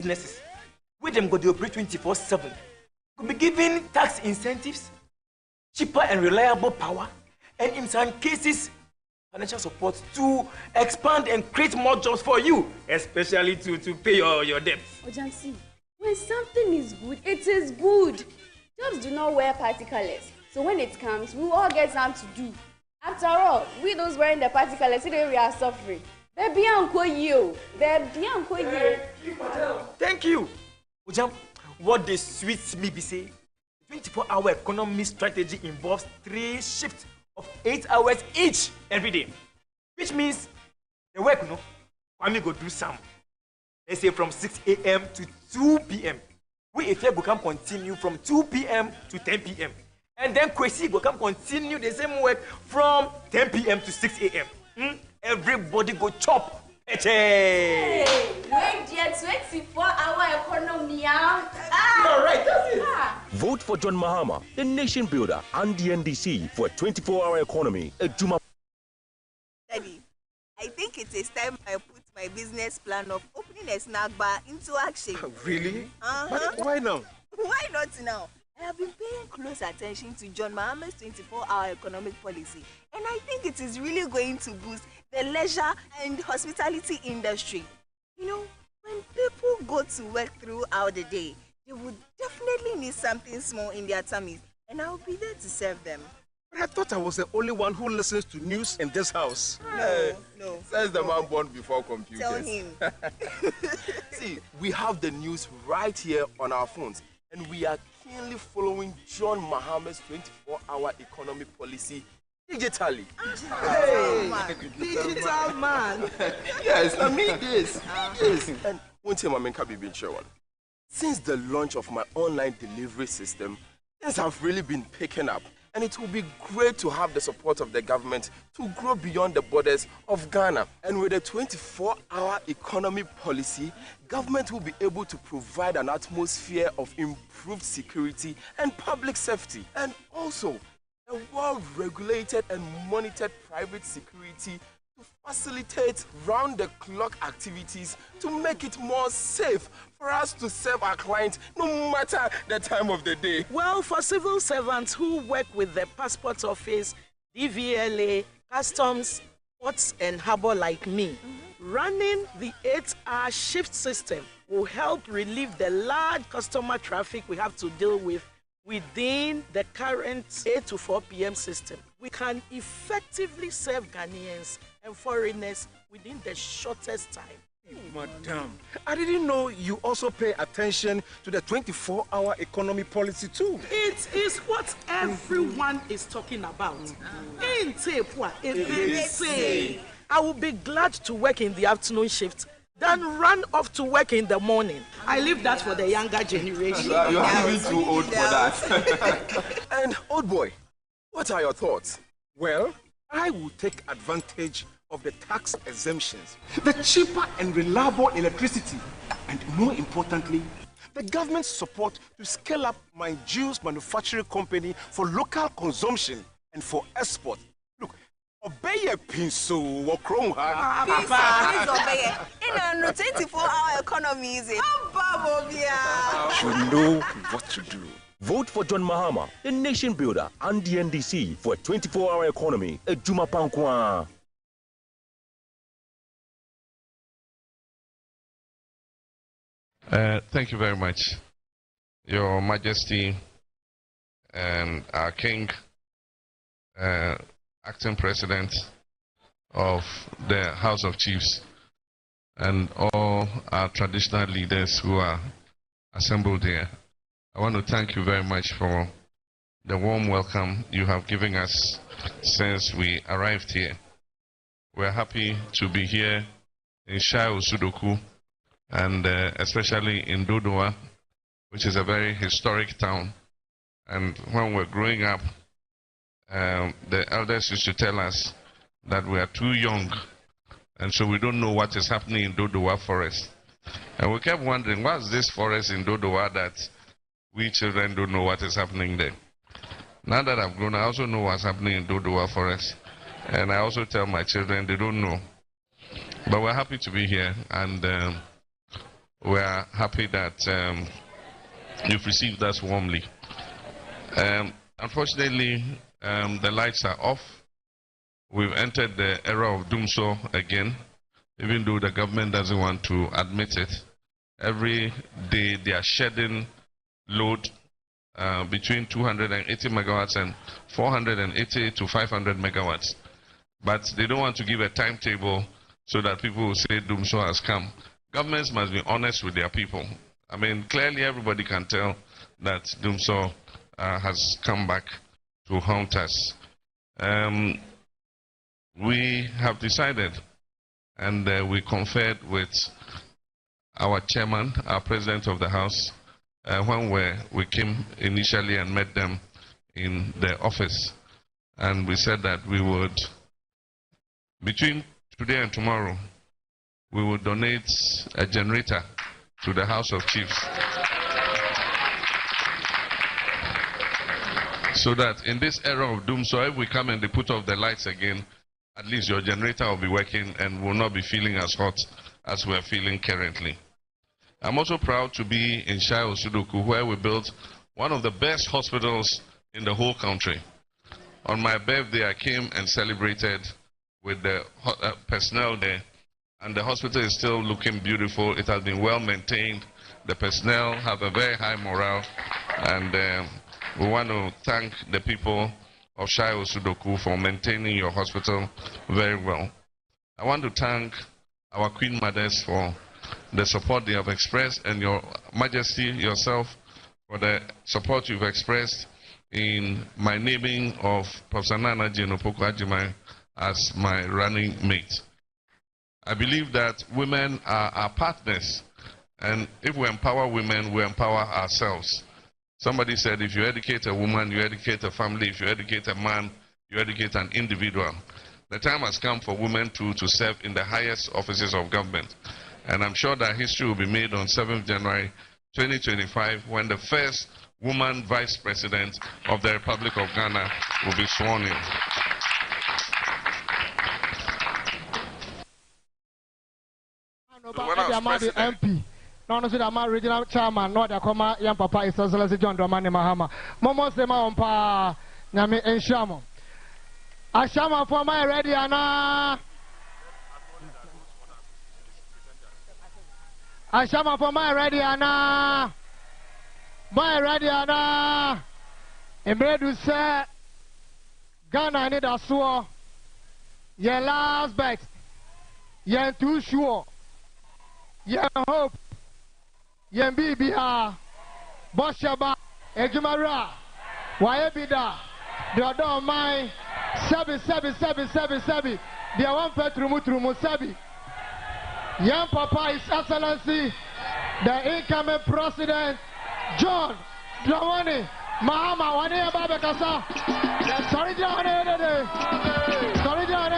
businesses, with them go to operate 24/7, could be given tax incentives, cheaper and reliable power, and in some cases, financial support to expand and create more jobs for you, especially to pay your debts. Ojansi, when something is good, it is good. Jobs do not wear party colors, so when it comes, we all get something to do. After all, we those wearing the party colors, today we are suffering. Baby, uncle you. Baby, uncle you. Thank you. Ojam, what the sweets me be say? 24-hour economy strategy involves 3 shifts of 8 hours each every day, which means the work, Kwame go do some. Let's say from 6 a.m. to 2 p.m. We if go come continue from 2 p.m. to 10 p.m. And then Kwesi go come continue the same work from 10 p.m. to 6 a.m. Everybody go chop. Hey, wait, dear, 24-hour economy. All right, that's it. Vote for John Mahama, the nation builder, and the NDC for a 24-hour economy. Daddy, I think it is time I put my business plan of opening a snack bar into action. Really? But why now? Why not now? I have been paying close attention to John Mahama's 24-hour economic policy, and I think it is really going to boost the leisure and hospitality industry. You know, when people go to work throughout the day, they would definitely need something small in their tummies, and I'll be there to serve them. But I thought I was the only one who listens to news in this house. No. Says the man born before computers. Tell him. See, we have the news right here on our phones, and we are keenly following John Mahama's 24-hour economic policy digitally. Digital man. Yes, I mean this. Yes. And one thing I can be sure one. Since the launch of my online delivery system, things have really been picking up. And it will be great to have the support of the government to grow beyond the borders of Ghana. And with a 24-hour economy policy, government will be able to provide an atmosphere of improved security and public safety. And also, a well-regulated and monitored private security to facilitate round-the-clock activities to make it more safe for us to serve our clients no matter the time of the day. Well, for civil servants who work with the Passport Office, DVLA, Customs, Ports and Harbour like me, running the 8-hour shift system will help relieve the large customer traffic we have to deal with within the current 8 to 4 p.m. system. We can effectively serve Ghanaians and foreigners within the shortest time. Madam, I didn't know you also pay attention to the 24-hour economy policy too. It is what everyone is talking about. I will be glad to work in the afternoon shift than run off to work in the morning. I leave that for the younger generation. You're really too old for that. And old boy, what are your thoughts? Well, I will take advantage of the tax exemptions, the cheaper and reliable electricity, and more importantly, the government's support to scale up my juice manufacturing company for local consumption and for export. Look, obey a pinso or chrome. Please obey. In a 24-hour economy, is it? You know what to do. Vote for John Mahama, the nation builder, and the NDC for a 24-hour economy. Ejuma Pankwa. Thank you very much, Your Majesty and our King, Acting President of the House of Chiefs, and all our traditional leaders who are assembled here. I want to thank you very much for the warm welcome you have given us since we arrived here. We're happy to be here in Shai Osudoku, and especially in Dodowa, which is a very historic town. And when we're growing up, the elders used to tell us that we are too young, and so we don't know what is happening in Dodowa forest. And we kept wondering, what's this forest in Dodowa that we children don't know what is happening there? Now that I've grown, I also know what's happening in Dodowa forest. And I also tell my children they don't know. But we're happy to be here, and We are happy that you've received us warmly. Unfortunately, the lights are off. We've entered the era of doomsday again, even though the government doesn't want to admit it. Every day they are shedding load between 280 megawatts and 480 to 500 megawatts. But they don't want to give a timetable so that people will say doomsday has come. Governments must be honest with their people. I mean, clearly everybody can tell that doomsday has come back to haunt us. We have decided, and we conferred with our chairman, our president of the house, when we came initially and met them in the office. And we said that we would, between today and tomorrow, we would donate a generator to the House of Chiefs, so that in this era of doomsday, if we come and they put off the lights again, at least your generator will be working and will not be feeling as hot as we're feeling currently. I'm also proud to be in Shai Osudoku, where we built one of the best hospitals in the whole country. On my birthday, I came and celebrated with the personnel there, and the hospital is still looking beautiful. It has been well maintained. The personnel have a very high morale, and we want to thank the people of Shai Osudoku for maintaining your hospital very well. I want to thank our Queen Mothers for the support they have expressed, and Your Majesty yourself for the support you've expressed in my naming of Professor Nana Jenopoku Ajimai as my running mate. I believe that women are our partners, and if we empower women, we empower ourselves. Somebody said if you educate a woman, you educate a family. If you educate a man, you educate an individual. The time has come for women to serve in the highest offices of government. And I'm sure that history will be made on 7th January 2025 when the first woman vice president of the Republic of Ghana will be sworn in. MP. No, so that my regional chairman, not the comma, young papa is also John Domani Mahama. Momo Sema on pa Nami and Shamo. Ashama for my ready, Anna. Ashama for my ready, Anna. My ready, Anna. And bread to say Ghana need a swore. Your last bet. You're too sure. Your hope. Yen Bibia, Boshaba, Ejumara, Wayebida, the other mine, Sabi, the one Petrumutumu Sabi. Young Papa, His Excellency, the incoming President, John Dramani, Mahama, Wania Babakasa, sorry, John, sorry, John,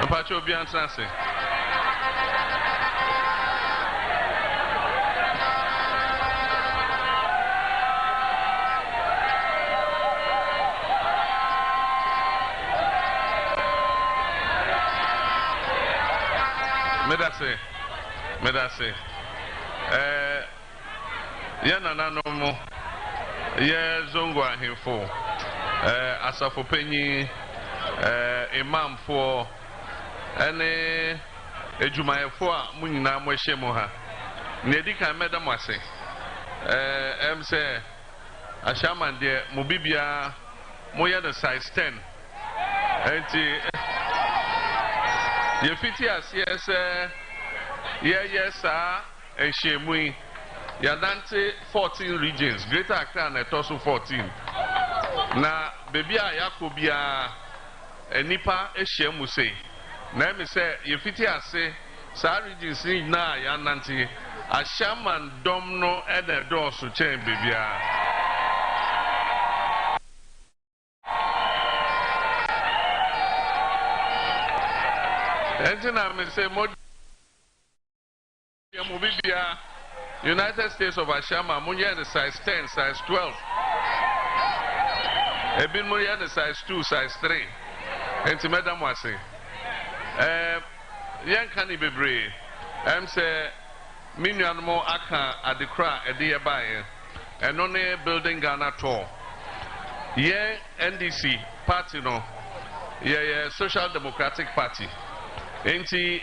Pacho bien transe. Medase. Yana na nomo. Ye zongo ahimfo. Asafo penyi imam for ene ejumayefo a munyina mo hye mo ha ne di kan meda mo ase se ashaman de mo bibia mo ye the size 10 enti ye fiti ase se ye sa ehyiemu Yadante 14 regions, Greater Accra and Etosu 14. Na baby a yakobia enipa ehia mu sei. Na me say yefiti ase sa regions ni na yanante Ashaman domno e de dosu chen baby a. Entina me say mo bibia United States of Ashama munye the size 10, size 12. Ebin munye the size 2, size 3. Enti Madam Maase. Yan kani bebre. Say minuanmo aka adekra ede bae. Eno ne building Ghana tour. Ye NDC party no. Ye Social Democratic Party. Enti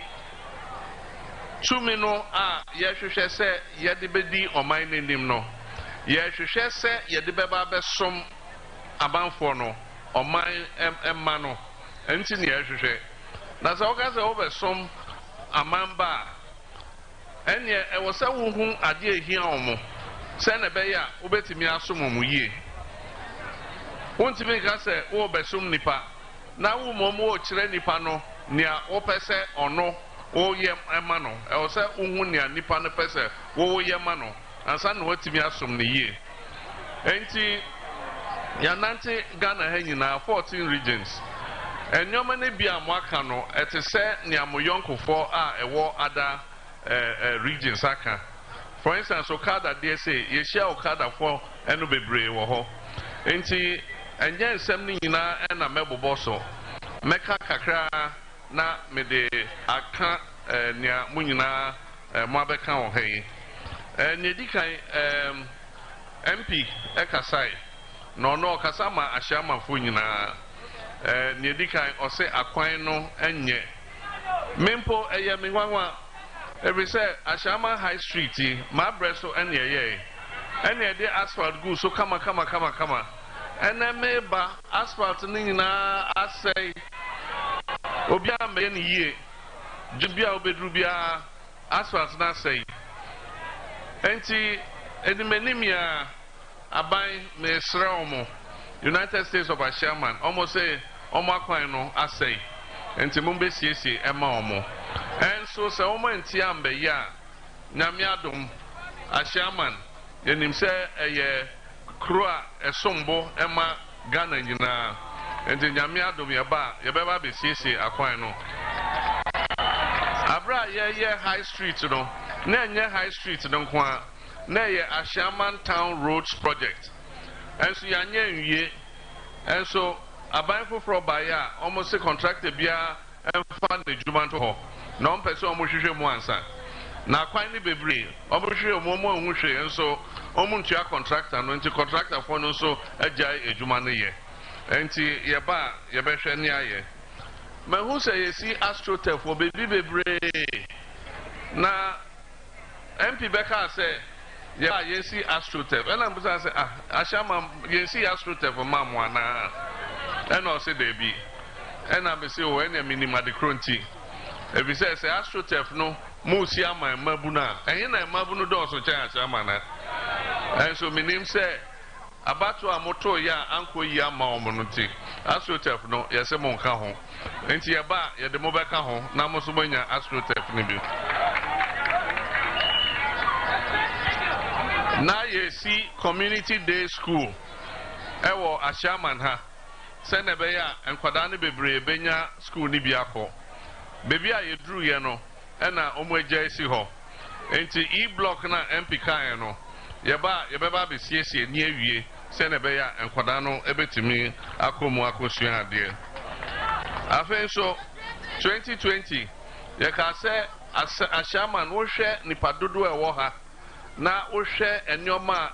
Chumino yehwehwe se yede bedi oman nenim no yehwehwe se yede beba besom abanfo no oman emma no enti ne yehwehwe na se oka se obesom amamba enye ewo se wo hu ade ehia omo se na be ya obetimi asom omo yie wontimi ka se wo besom nipa na wo momo o kire nipa no nia opese ono o ye emano e o se unhu ne nipa no pese wo ye mano ansa na watimi asom ne yie enti yanante Ghana ha nyina 14 regions enyoma ne bia mo aka no etese ne amoyonkofo a ewo ada regions aka for instance Okada dey say ye share Okada for eno bebre wo ho enti enye nsem ne nyina na mebobo so meka kakra na me de aka nia munyina mo abeka wo he ne dikan MP ekasai no no kasama Ashama fo nyina ne dikan ose akwan no enye mempo eye me nwanwa every say Ashama High Street ma breso enye ye enye de asphalt go so kama ene meba asphalt ni nyina asai Obia me ni ye jibia obedru bia asphalt na say enti edimenimia aban me sraomo United States of Ashaman almost say omo akwan no asay enti mumbe siesie ema omo enso se omo enti ambe ya nyame adom Ashaman yenim se eye kroa esombo ema Ghana nyina enti nyame adom yeba yebeba be siesie akwan no abra ye high street no na nye high street no kwa na ye Ashaman Town Roads project enso yanye nwie enso aban foforo baya almost contractor bia emfa na juma to ho na on person omo hwehwe mu ansa na kwan ni bebre omo hwehwe omo hwehwe enso omo ntua contractor no nti contractor for no so agya ejuma no ye enti yeba yebehwe ni aye mahu say yesi astrotef for bebre na MP Beka say yeah yesi astrotef and I'm say Ashama yesi astrotef mamu ana and I say debi and I say o any minima de kronti if you say astrotef no musi ama mabuna and na mabunu do so chan Ashama na and so minim say abatu amoto ya anko yi ama omonuti astrotef no yese mo nka ho enti ye ba ye de mo beka ho na mo so manya astrotef ni bi na yesi community day school ewo Ashaman ha se na be ya enkwada ne bebre benya school ni bi akọ bebi a yedru ye no e na omo agya esi ho enti e block na MP kan no yebeba be siesie ni awie se na be ya enkwada no ebetimi akomu akosua ade afen so 2020 ye ka se Ashaman wo hwe nipa dodo e wo ha na ohwe enyoma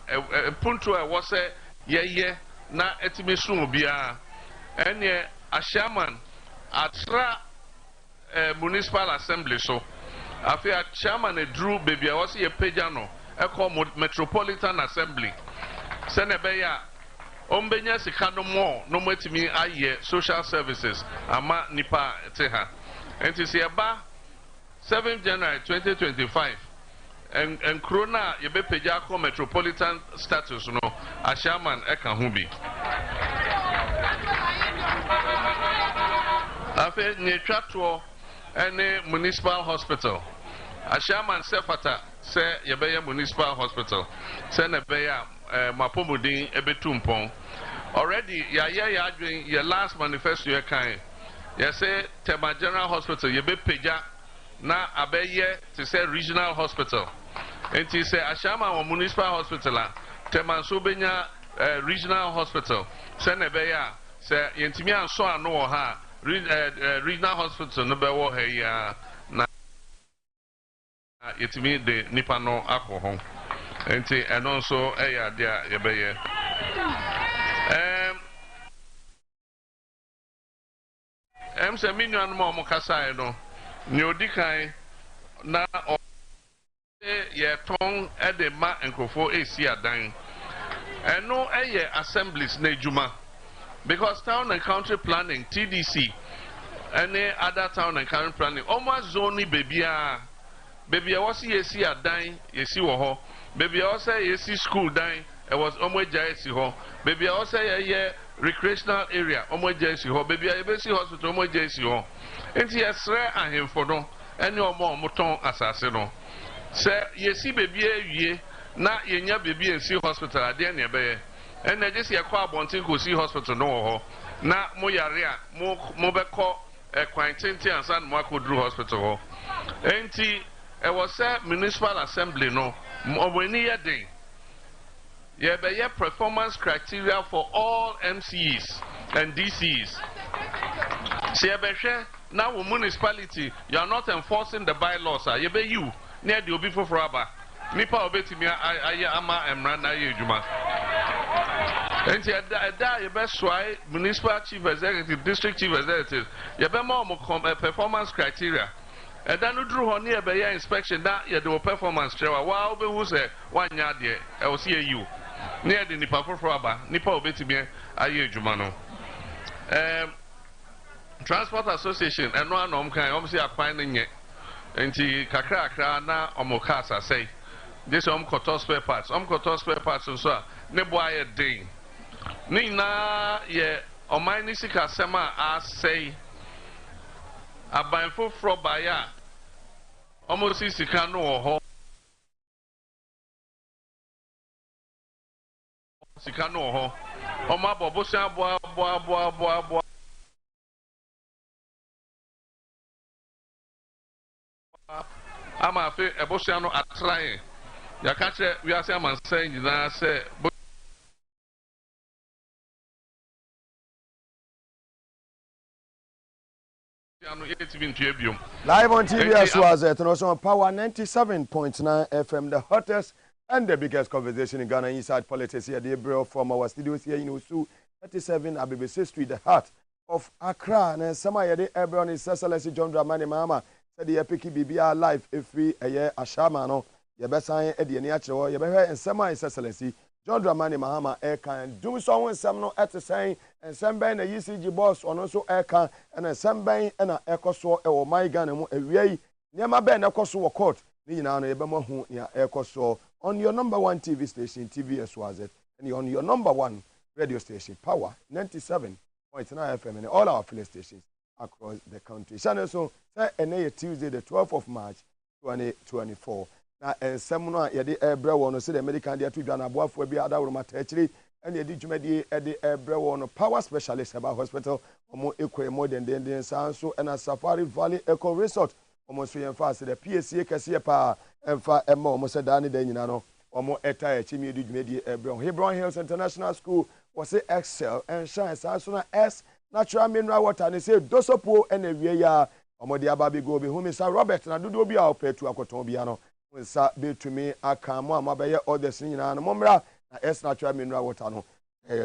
punto e wo se yeye na etime sun bia enye Ashaman atra municipal assembly so afi Ashaman edru bebia wo se ye pagya no e call metropolitan assembly se na be ya ombenya sika no mo no matimi aye social services ama nipa te ha enti se ba 7th January 2025 and Krona, Yebepejako metropolitan status, no, Ashaman Ekahubi. Afe Netratuo, any municipal hospital. Ashaman Sefata, say Yebeye Municipal Hospital, Senebeya, Mapomudin, Ebetumpong. Already, ya doing your last manifesto, you kind. You say Tema General Hospital, Yebepeja, na Abeye to say regional hospital. And he say Ashama or municipal hospital, Tema Subenya regional hospital, Senebeya, say Yentimia so I know her regional hospital, no bewo hey na Yetimi de Nipano alcohol. And also Eya dia Yebeye. Say minion more Mokasai no. Nyodikai na ye tong edema enkofo esia dan. And no assemblies ne juma. Because town and country planning, TDC, any other town and country planning, almost zone babya. Baby, I was yesi a dying, yesi woho. Baby, I was yesi school dying, it was almost jaisi ho. Baby, I was a recreational area, almost jaisi ho. Baby, I besi hospital, almost jaisi ho. And he has rare and him for no, and no more moton assassino. Say, yesi baby, ye, na yenya baby and see hospital at the end of the and I just hear quite wanting to see hospital no ho. Na moyaria, mobeko, a quintinti and San Marco Drew Hospital ho. And it was a municipal assembly, no, when year day. Yeah, but yeah, performance criteria for all MCs and DCs. See, now municipality, you are not enforcing the bylaws. You be you near the Obi for Raba. Nipa obeti me ama emranda yejuma. And you best try municipal chief executive, district chief executive. You be more performance criteria. And then you drew on near by inspection that you do performance trail. Wow, who say 1 yard there? I will see you near the Nipa for Raba. Nipa obeti me aye jumano. Transport Association and one kind obviously are finding it. And kakra na omokasa say this koto spare parts. Koto spare parts so ne boy day. Ni na ye omani sika sema a say abanfo fro baya almost sika no ho sika no ho oma bobosia boa ama fe ebosia no atrai ya catch we are say man say na say live on TV as well as it also on Power 97.9 FM, the hottest and the biggest conversation in Ghana inside politics here. The bro from our studios here in Usu 37 Abibese Street, the heart of Accra. And some of the everyone is Cecilesi John Dramani Mama said the epic BBR live if we a year Ashamano, your best sign Eddie Niacho, your better and some is Cecilesi John Dramani Mahama aircan do so some no at the saying and some bang a UCG boss on also aircan and a some bang and a ecoso or my gun and a way near my band ecoso court. Nina Ebama who near ecoso on your number one TV station, TVS was it, and on your number one radio station, Power 97.9 FM, and all our affiliate stations across the country. Channel so Tuesday, the 12th of March 2024. Na ensemno ye de ebrewo no se the medical dia to dwana boafo bi adawro matachiri ene di dwumadi e de ebrewo no power specialist about hospital omo ekwe modern den sanso ena Safari Valley Eco Resort omo so yemfa se the PSA kese pa emfa emma omo se da ne da nyina no omo eta e chimi di dwumadi ebrewo Hebron Hills International School was say excel and shine sanso na S natural mineral water ne say dosopo ena wie ya omo de ababe go be hu Mr. Robert na dodo bi a opetu akoton bia no sa betumi aka mo amabaye orders nyina no momra na S natural mineral water no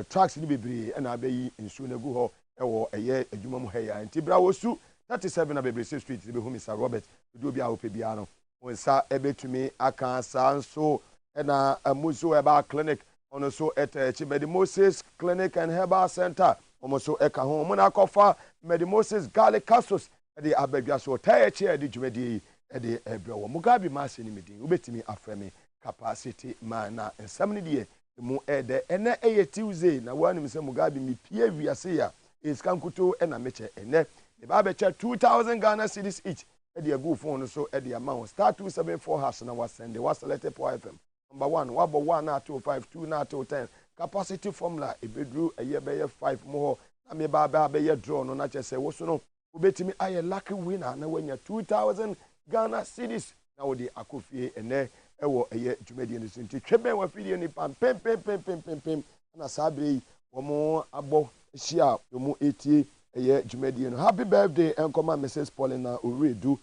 trucks ni bebre na abayi nsu na gu ho ewo eye adwuma mu heya ntibra wosu 37 na Bebrese Street be hu Mr. Robert do bia ope bia no wonsa ebetumi aka sa nso na amuzo eba clinic ono so Mugabe Maase Clinic and Herbal Center omoso eka ho mo na kofa Mugabe Maase garlic capsules the abadwa so taye che di dwumadi ede ebrewo Mugabe Maase ni medin ubetimi afreme capacity man na ensam ne de mu ede ene eye Tuesday na wanim se Mugabe mi pie wiase ya eskankuto ena meche ene ne ba be che 2000 Ghana cedis each ede agu phone so ede amount star 274# na wasende was selected for FM number 1 wabo 1 na 252 na 210 capacity formula ebedru eye be 5 more na me ba be draw no na chese wo so no ubetimi aye lucky winner na wanya 2000 Ghana cedis na wodi akofie ene ewo eye dwumadi ne so nti tweben wa fidie ni pam pem na sabre wo abo hia wo etie eye dwumadi no happy birthday enkoma Mrs Paulina Oredu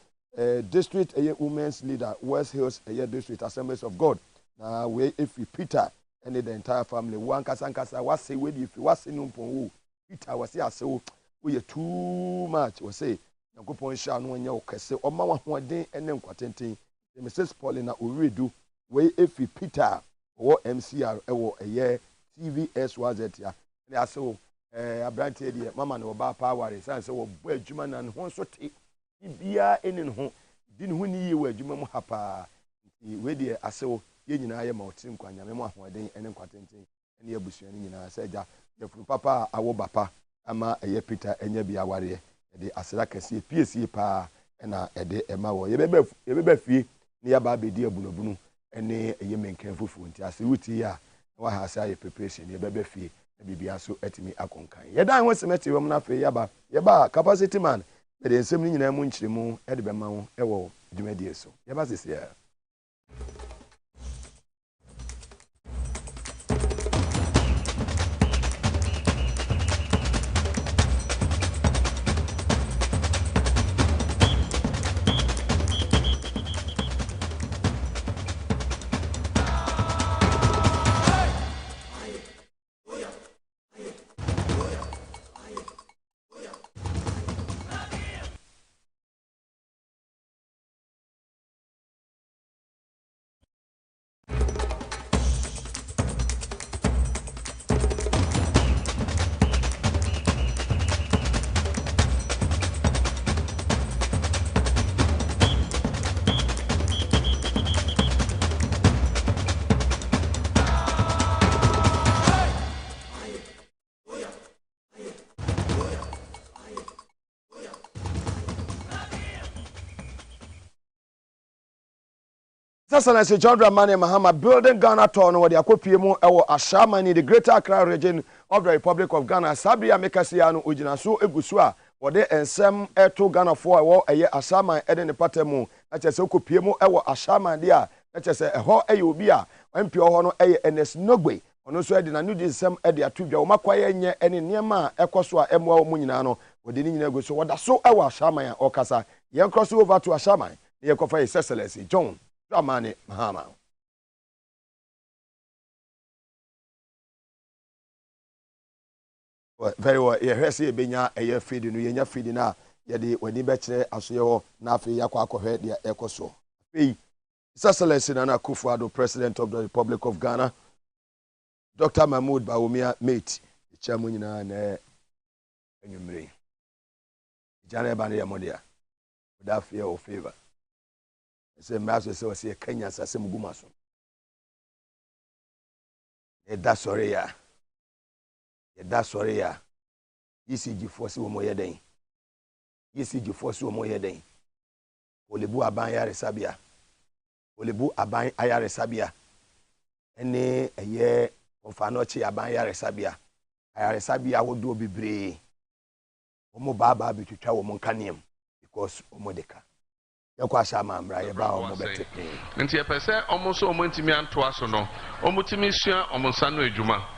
district eye women's leader West Hills eye district Assemblies of God na we efi Peter and the entire family one kasankasa wase we di fi wase no mpon Peter wase asewo we too much we say Yankopon sha no anya okese oma wa hoden ene nkwatenten Mrs Paulina Oredu we efi Peter wo MCR ewo eye TVS wazet ya ne aso abrante die mama no ba power san se wo bo adwuma na ne ho so te bia eni ne ho di ne ho ni ye wo adwuma mu hapa we die aso ye nyina ye ma otim kwanya me mu ahoden ene nkwatenten ene abusua ni nyina se ja yefuru papa awo bapa ama eye Peter enya bia ware de asira kese piesie pa na ede ema wo ye beba fie ni ya ba bedi abunobunu ene eye menkan fufu nti ase wuti ya wa ha asa ye preparation ye beba fie na bibia so etimi akonkan ye dan ho semeti wo na fe ye ba capacity man de ensem ni nyina mu nkyiremu ede bema wo ewo dwumadie so ye ba sese ya Sasana se John Dramani Mahama building Ghana town where the akopie mu ewo Ashamani the Greater Accra region of the Republic of Ghana Sabia Mekasiya no ogina so egusu a wode ensem eto Ghana for ewo eye Ashaman ede ne patemu na chese okopie mu ewo Ashaman dia na chese eho eye obi a mpi ho no eye Enes Nogbe ono so ede na new ensem ede atudwa wo makwaye nye ene niema ekoso a emwa mu nyina no wode ni nyina egusu woda so ewo Ashaman a okasa ye cross over to Ashaman ye kofa His Excellency John Dramani Mahama. Well, very well. Yeah, here's a benya a year feeding. We are feeding now. Yadi when you betche as you nafi yakwa head the ecoso. His Excellency Nana Akufo-Addo, President of the Republic of Ghana. Dr. Mahmoud Bawumia mate. The chairman na enyumre. Jana bani ya modia. Without fear or favor. Se maso se wase Kenya sase mugumaso e da sore ya ECG force wo moye den ECG force wo moye den olebu aban yare sabia ene eye ofanochi aban yare sabia wodo bebre omo baba bitwitwa wo monkanem because omodeka yakwa shama mra ye ba omo bete nti ye pese omo so omo ntimi antoa so no omo timi sua omo nsa no adwuma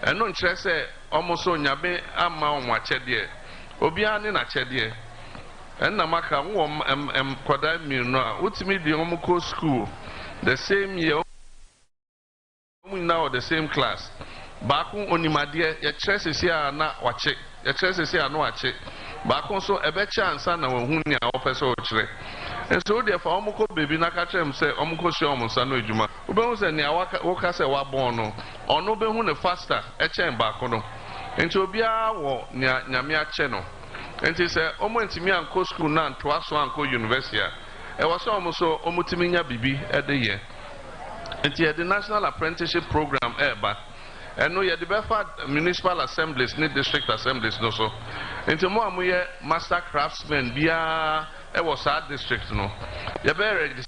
eno nkyere se omo so nyabe ama omo akyede obi ane na akyede enna maka wo kwada mi no a utimi di omo ko school the same year omo now the same class baako onimade ye kyere sesi a na wache ye kyere sesi a no wache baako so ebe chance na wo hu ni a wo pese o kyere enso de fa omo ko bebi na ka kyerem se omo ko hye omo nsa no adwuma obehu se ne wo ka se wa bon no ono behu ne faster e kyem baako no enti obia wo nyame akye no enti se omo ntimi anko school na ntoa so anko university was almost so omutiminya bibi at the year. And the National Apprenticeship Program and no, the Bedford municipal assemblies, need district assemblies, no so. Into more master craftsmen via it was our district, no. You better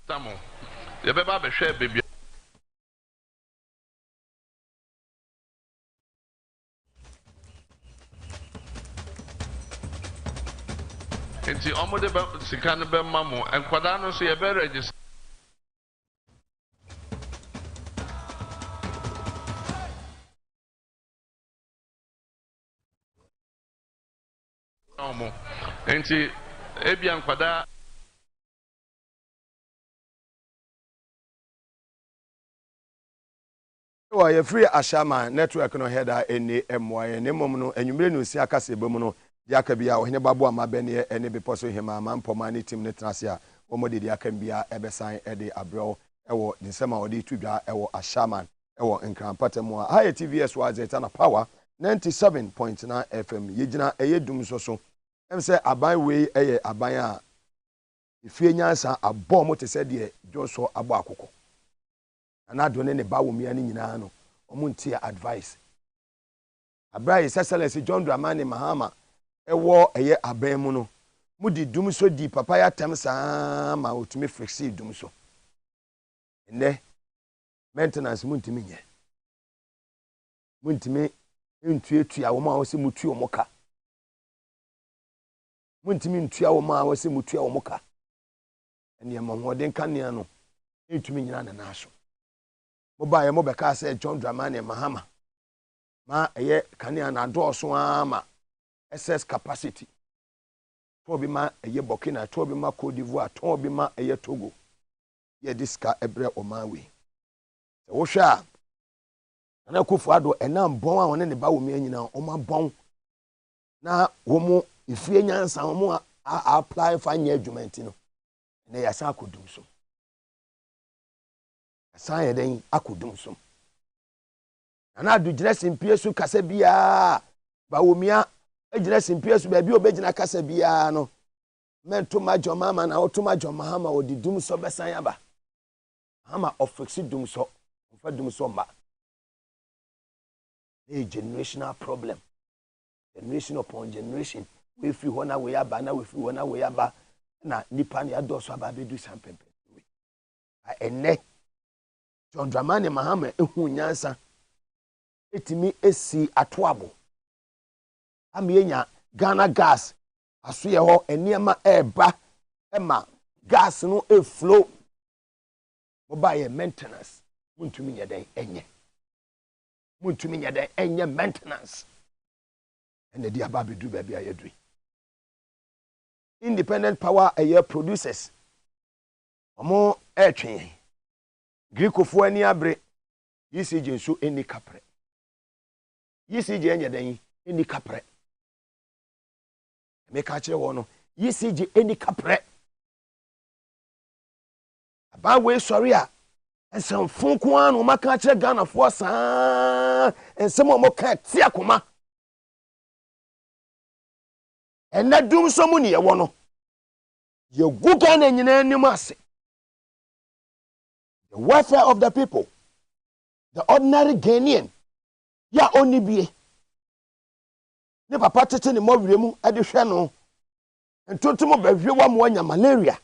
Tamo. You better share baby. Nti omo de sika no be mamo enkwada no so ye be register omo nti ebia enkwada Wa ye free ashama network no header eni MY ne mom no enwumre no si akase bem no yaka bia ohene babo amabe ne ene be poso hema mampoma ne team ne trase a omode de aka bia ebesan ede abrɛw ewo nsema ode tudwa ewo ashama ewo nkrampatem a ha TVS wa zeta na power 97.9 FM yegina eyedum so em se aban we eye aban a ifie nyansa abɔ mo te se de joso abo akoko anado ne bawo mia ni nyina no omuntie advice Abraham Excellency John Dramani Mahama ewo eye aban mu no mudi dum so di papa ya tem saa ma otumi flexi dum so ene maintenance muntimi nye muntimi ntuetua wo ma wo se mutua wo ka muntimi ntua wo ma wo se mutua wo ka ene ma hoden kanea no ntumi nyina na naso mobaye mobeka say John Dramani Mahama ma eye kanea na dooso ama SS capacity to bi ma eye Burkina to bi ma Cote d'Ivoire to bi ma eye Togo ye diska ebre omanwe se wo hwa na kufu ado enam bon a won ne ba wo mi anyina o ma bon na wo mu ifie nyansa wo mu apply for nya adwuma no na ya sa akodum so san ye den akodum so na adu gina simpie su kasa bia ba wo mia agina simpie su ba bi obegina kasa bia no mento majo mama na oto majo mahama odi dum so besan aba hama ofixi dum so fa dum so mba a generational problem generation upon generation we free one way aba na we free one way aba na nipa na adoso aba be do sampempe we ene John Dramani Mahama ehu nyansa etimi esi atoabo amenya Ghana gas aso ye ho eniema eba ema gas no e flow mobile maintenance muntumi nyeden enye muntumi nyeden enye maintenance ene dia ba bedu ba bia yedui independent power air producers omo etwen Greekofo ani abre ECG nso eni kapre ECG enye dan eni kapre me ka kire wo no ECG eni kapre aba we sori a ensem fonko an o maka kire Ghana fo saa ensem o mo ka ti akoma ena dum so mu ne ye wo no ye gu Ghana nyina anim ase. The welfare of the people, the ordinary Ghanaian, ya only be. Ne papa tete ni mo wiremu ade hwe no. Ntontomo ba hwe wa mo anya malaria.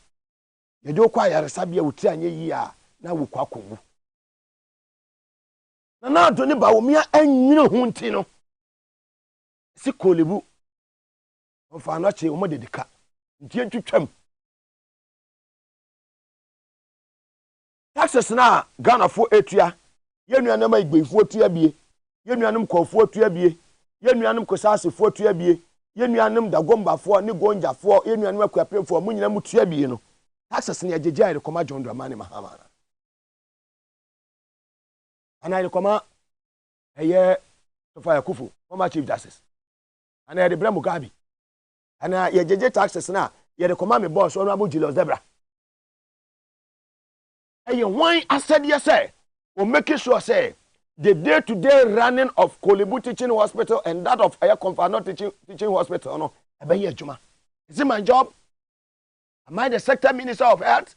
Ye de okwa yaresa bia wuti anye yi a na wukwa akowu. Na do ne ba wo mia anwine hu nti no. Si kolebu. Onfa no che wo mo dedika. Nti entwetwam. Taxes na Ghana fo etua yenuanam igbefo tua bie yenuanam kofo tua bie yenuanam kosase fo tua bie yenuanam dagomba fo ne gonja fo yenuanam akwapemfo mu nyina mu tua bie no taxes na agegya ire koma John Dramani Mahama ana ire koma eye Sofa Yakufu former chief justice ana ire bra Mugabe ana ye jeje taxes na ire koma me boss Honorable Julius Debra And you why I said yes, sir. We'll make sure, say, the day-to-day running of Kolebu Teaching Hospital and that of Aya Confano Teaching Hospital, no, Juma. Is it my job? Am I the Sector Minister of Health?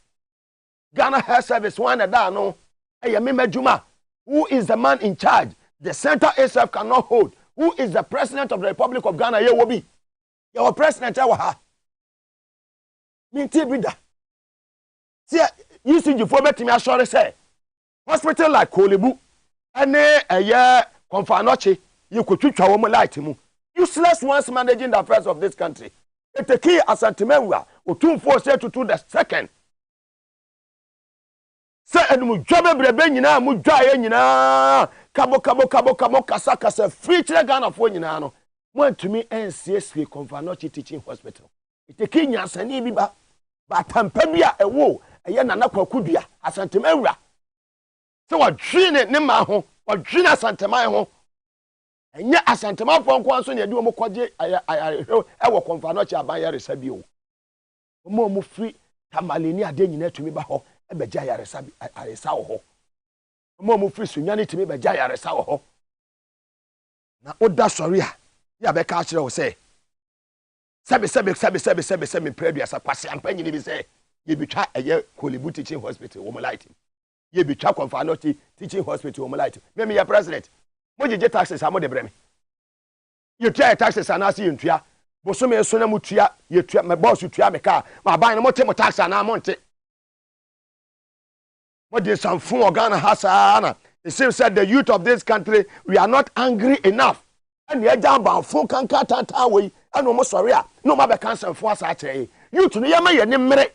Ghana Health Service, one and that, no. Ayamime Juma. Who is the man in charge? The center itself cannot hold. Who is the President of the Republic of Ghana? Ye will be. Your President, Minti Bida. See, you see, you forget me, I sorry say. Hospital like Kolebu, and a year, Confanoche, you could treat our light him. Useless ones managing the affairs of this country. It's the key as Antimenwa, or 2-4 to the second. Say, and Mugabe Maase, Mugabe Kabo, Kasa, free to the Ghana for Yinano. Went to me and CSV Confanoche Teaching Hospital. It's the key, Yansani Biba, but Tampebia, a woe, a Yanana Kudia, as Antimenwa. So what dream it nema ho what dream asantema ho enya asantema pon so ne de o kwaje e wo Confanoche aban resabi o mo free tamaleni ade nyina tumi ba ho e beja yaresabi aresa ho mo free sunyane tumi beja yaresa ho na oda sori a ya be ka kire wo say sebe predua sa kwase ampanyini bi say ye bitwa eye Kolebu Teaching Hospital wo mo light ye be twa Confanoche Teaching Hospital Omalight. Me your president. Mo je taxes amo de breme. You try taxes anase ye ntua. Boso me so na mutua ye tua me boss tua me ka. Ma ban no mo te mo tax na mo nte. What is some fun organ hasana. It seems that the youth of this country we are not angry enough. And ye jamba fun kan ka tanta we and no mo sorry a. No ma be cancel fun asa kire. Youth no ye ma ye ne mmere.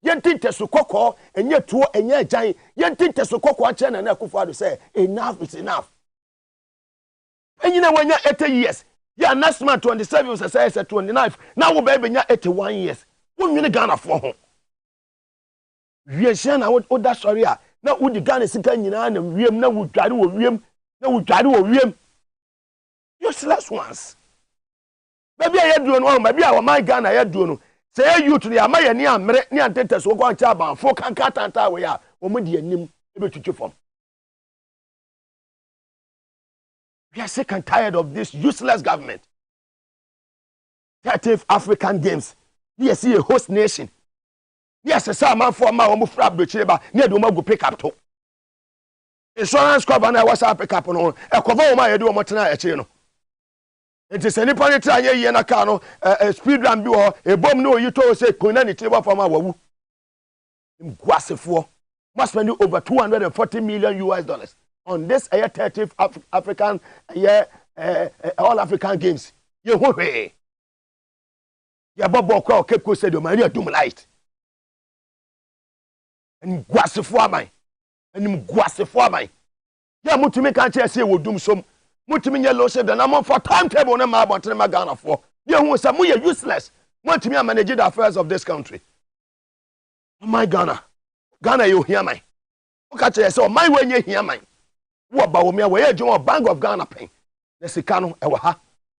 Yentinte so kokko enye tuo enye ajan yentinte so kokko a che na Akufo-Addo say enough is enough. Enyina wanya 80 years ya next month 27 say 29 now wo be nya 81 years wonwene Ghana fo ho wiehia na wo da sorry a na wo di Ghana sika nyina na wiem na wo dware wo wiem na wo dware wo wiem useless ones baby ya duo no baby a wo man Ghana ya duo no say youth ni amaye ni amre ni antete so kwa ncha ban fo kanka tanta we ya o mo di anim e betwitwe fom. We are sick and tired of this useless government. 30th African Games. We see a host nation. Yes, a man for my own frab the chamber near the Mugabe pick up to. Insurance cover na was pick up on a cover my do motana a chino. It is any point try ye na cano a speed ram do a bomb no you told say kunani table for my wawu. In Guasifo must spend over $240 million on this 30th African all African Games. You way. Ya bobo kwa Cape Coast Stadium and you do light. And Guasifo amai. And Guasifo amai. Ya mutumi kan che say wo dum som. Mutumi ye low say the number for timetable na ma abontre ma Ghana for. Ye hu say mo ye useless. Mutumi manage the affairs of this country. Oh my Ghana. Ghana you hear me. Oka che say my way nye hear me. Wo ba wo me we ye dwon Bank of Ghana pen. Na sika no e wo ha.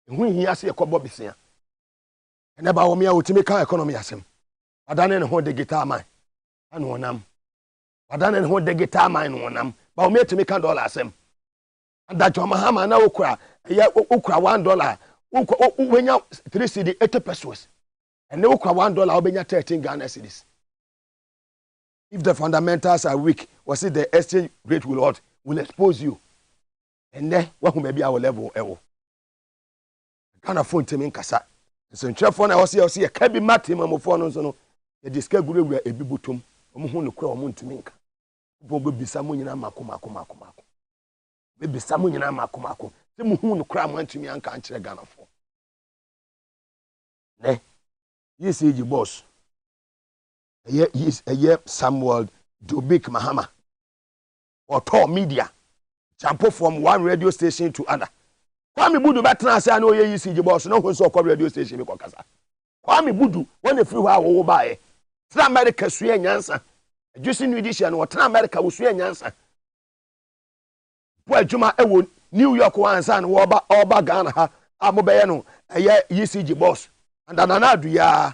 Hu hia se ekobo bisia. Ene ba wo me utimi kan economy asem. Adane ne ho de guitar man. Anu wonam. Adane ne ho de guitar man no wonam. Ba wo me utimi kan dollar asem. Anda John Mahama na okura ya okura $1. Wenya 3 cedi 80 pesos. Ene okura $1 obenya 13 Ghana cedis. If the fundamentals are weak, was it the exchange rate will expose you. And then what will be our level ewo. Kind of phone team in kasa. So phone I was see a kabi mati mamo phone so no. The disca guru we a bibutum. Omo no kura omo ntumi nka. Bobo bisamu nyina mako. Be bisamu nyina mako. Se mu hu no kura mo ntumi anka ankyere Ghana fo. Ne. Yes age boss. A Samuel Dobik Mahama or Tor Media jump from one radio station to another. Kwame Budu better say I know you see the boss, no one saw radio station because Kwame Budu when the free will buy. Tra America Sue Nyansa. Just in edition or Tra America was Sue Nyansa. Boy Juma Ewo New York one son Oba Ghana Amobayano a year ECG boss and another ya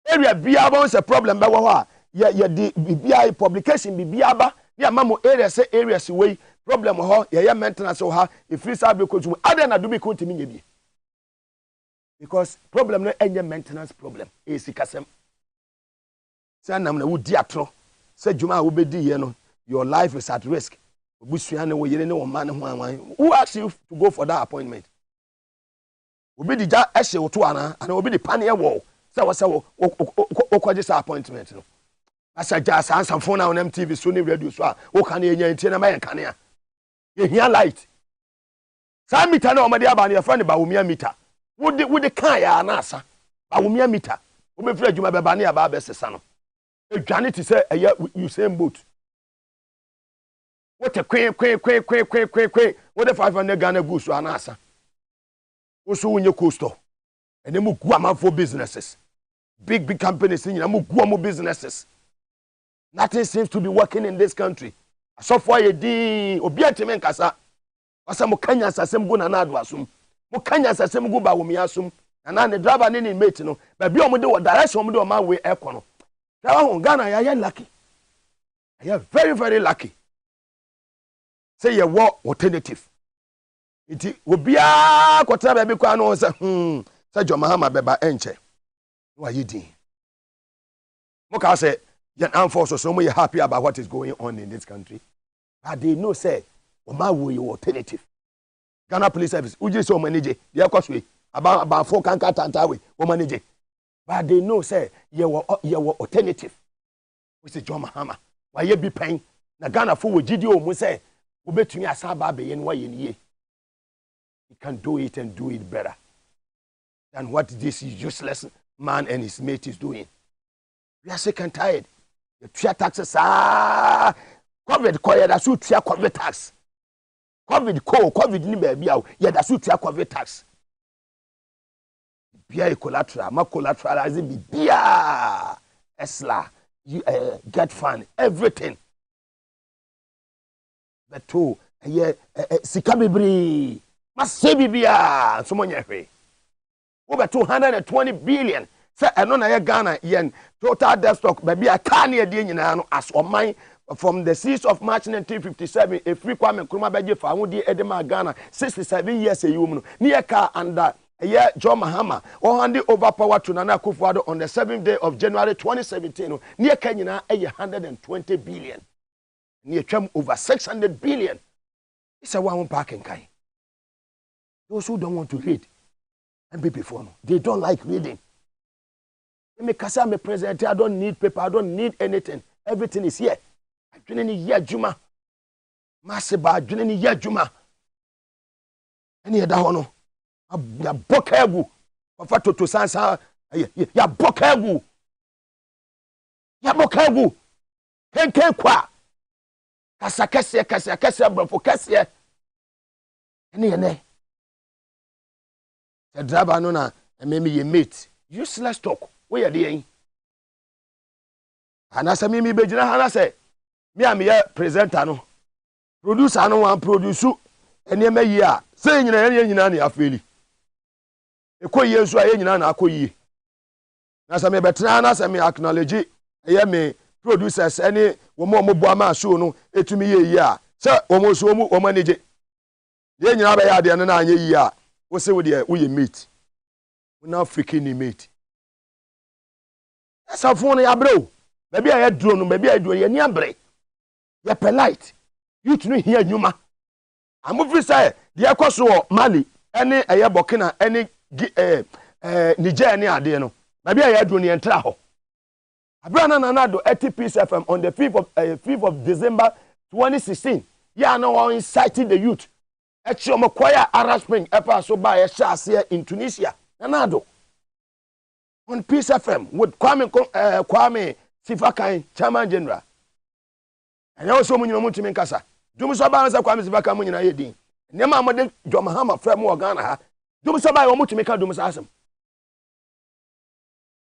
area bia won se problem be wo ha the BBI publication BBI ba ya mamo areas way problem ho ya maintenance ho if free service coach other na do be continue nye bi because problem no enye maintenance problem e sikasem say nam na wo di atro say juma wo be di here no your life is at risk obusua ne wo yere ne wo man ho anwan who asked you to go for that appointment obi di ja ehye wo to ana obi di pane wo say wo kwaje sa appointment no asa ja san phone na on MTV so ne radio so a wo kan enya ntie na mayen kan ya ye hia light sa meter na o ma de aba na your friend ba wo mia meter wo de kan ya na asa ba wo mia meter wo be fira juma be ba na ya ba be sesa no edwane ti say eya you same boat what a queen what if 500 Ghana goose so ana asa wo so wonye coaster ene mu gu amanfo businesses big companies nyina mu gu am businesses. Nothing seems to be working in this country. So far, you did obiantime nkasa. Asa mo kanya sasem go na na ado asum. Mo kanya sasem go ba wo mi asum. Na ne driver ne mate no. Ba bi omo de wo direction omo de o ma we ekọ no. Tawa ho Ghana ya lucky. Ya very lucky. Say you what alternative. Iti obia kwota ba bi kwa no say say John Mahama beba enche. Why you din? Mo ka say Yan armed forces so much happy about what is going on in this country. But they know say, Oma wo your alternative. Ghana Police Service, uji so manage, they are costly. About 4 kanka tantawe, o manage. But they know say, your alternative. We say John Mahama. Why you be paying? Na Ghana for GDO mo say, ubetumi asaba be yen wa yen ye. He can do it and do it better than what this useless man and his mate is doing. We are sick and tired. The tria taxes COVID koya da su tria COVID tax. COVID ni baby out. Yeah, da su tria COVID tax. Bia collateral, ma collateralizing bia esla, you get fund everything. But to sika bibri, ma sebi bia so monye hwe. Over 220 billion. Say eno na ye Ghana yen total debt stock baby a can ye die nyina no as oman from the 6th of March 1957 a free Kwame Nkrumah beje fa wodi edema Ghana 67 years e yum no ne ka under John Mahama or hand over power to Nana Akufo-Addo on the 7th day of January 2017 no ne ka nyina 120 billion ne twam over 600 billion. It's a one parking kai. Those who don't want to read and be before no, they don't like reading. Me kasa me president, I don't need paper, I don't need anything. Everything is here. I do any year juma. Maase ba do any year juma. Any other hono. Ya bokegu. Ofa toto sansa ya bokegu. Ya bokegu. Ken kwa. Kasa kese brofo kese. Any ene. The driver no na me ye mate. Useless talk. We are doing. And as a mimi bejina hana say, me am here presenter no. Producer no one produce ene me year. Say nyina na afeli. Ekoyi enso aye nyina na akoyi. Na say me betra na say me acknowledge eye me producers any wo mo bo ama show no etumi ye yi a. Say wo mo so wo manage. Ye nyina ba ya de na anye yi a. Wo say wo de wo ye mate. We na African ni mate. Esa phone ya bro. Baby I had drone, baby I do ye ni abre. You polite. You to hear nyuma. Amu say the akoso Mali, any aye Burkina, any Niger ni ade no. Baby I had drone ye entra ho. Abrana nanado 80 FM on the 5th of December 2016. Yeah, no one inciting the youth. Echomo choir Arab Spring epa so ba ye here in Tunisia. Nanado. On Peace FM with Kwame Sifakan, Chairman General. And also when you want to make us. Do so by Kwame Sifakan when you're eating. Nema Mode John Mahama from Ghana. Do so by want to make a domus asem.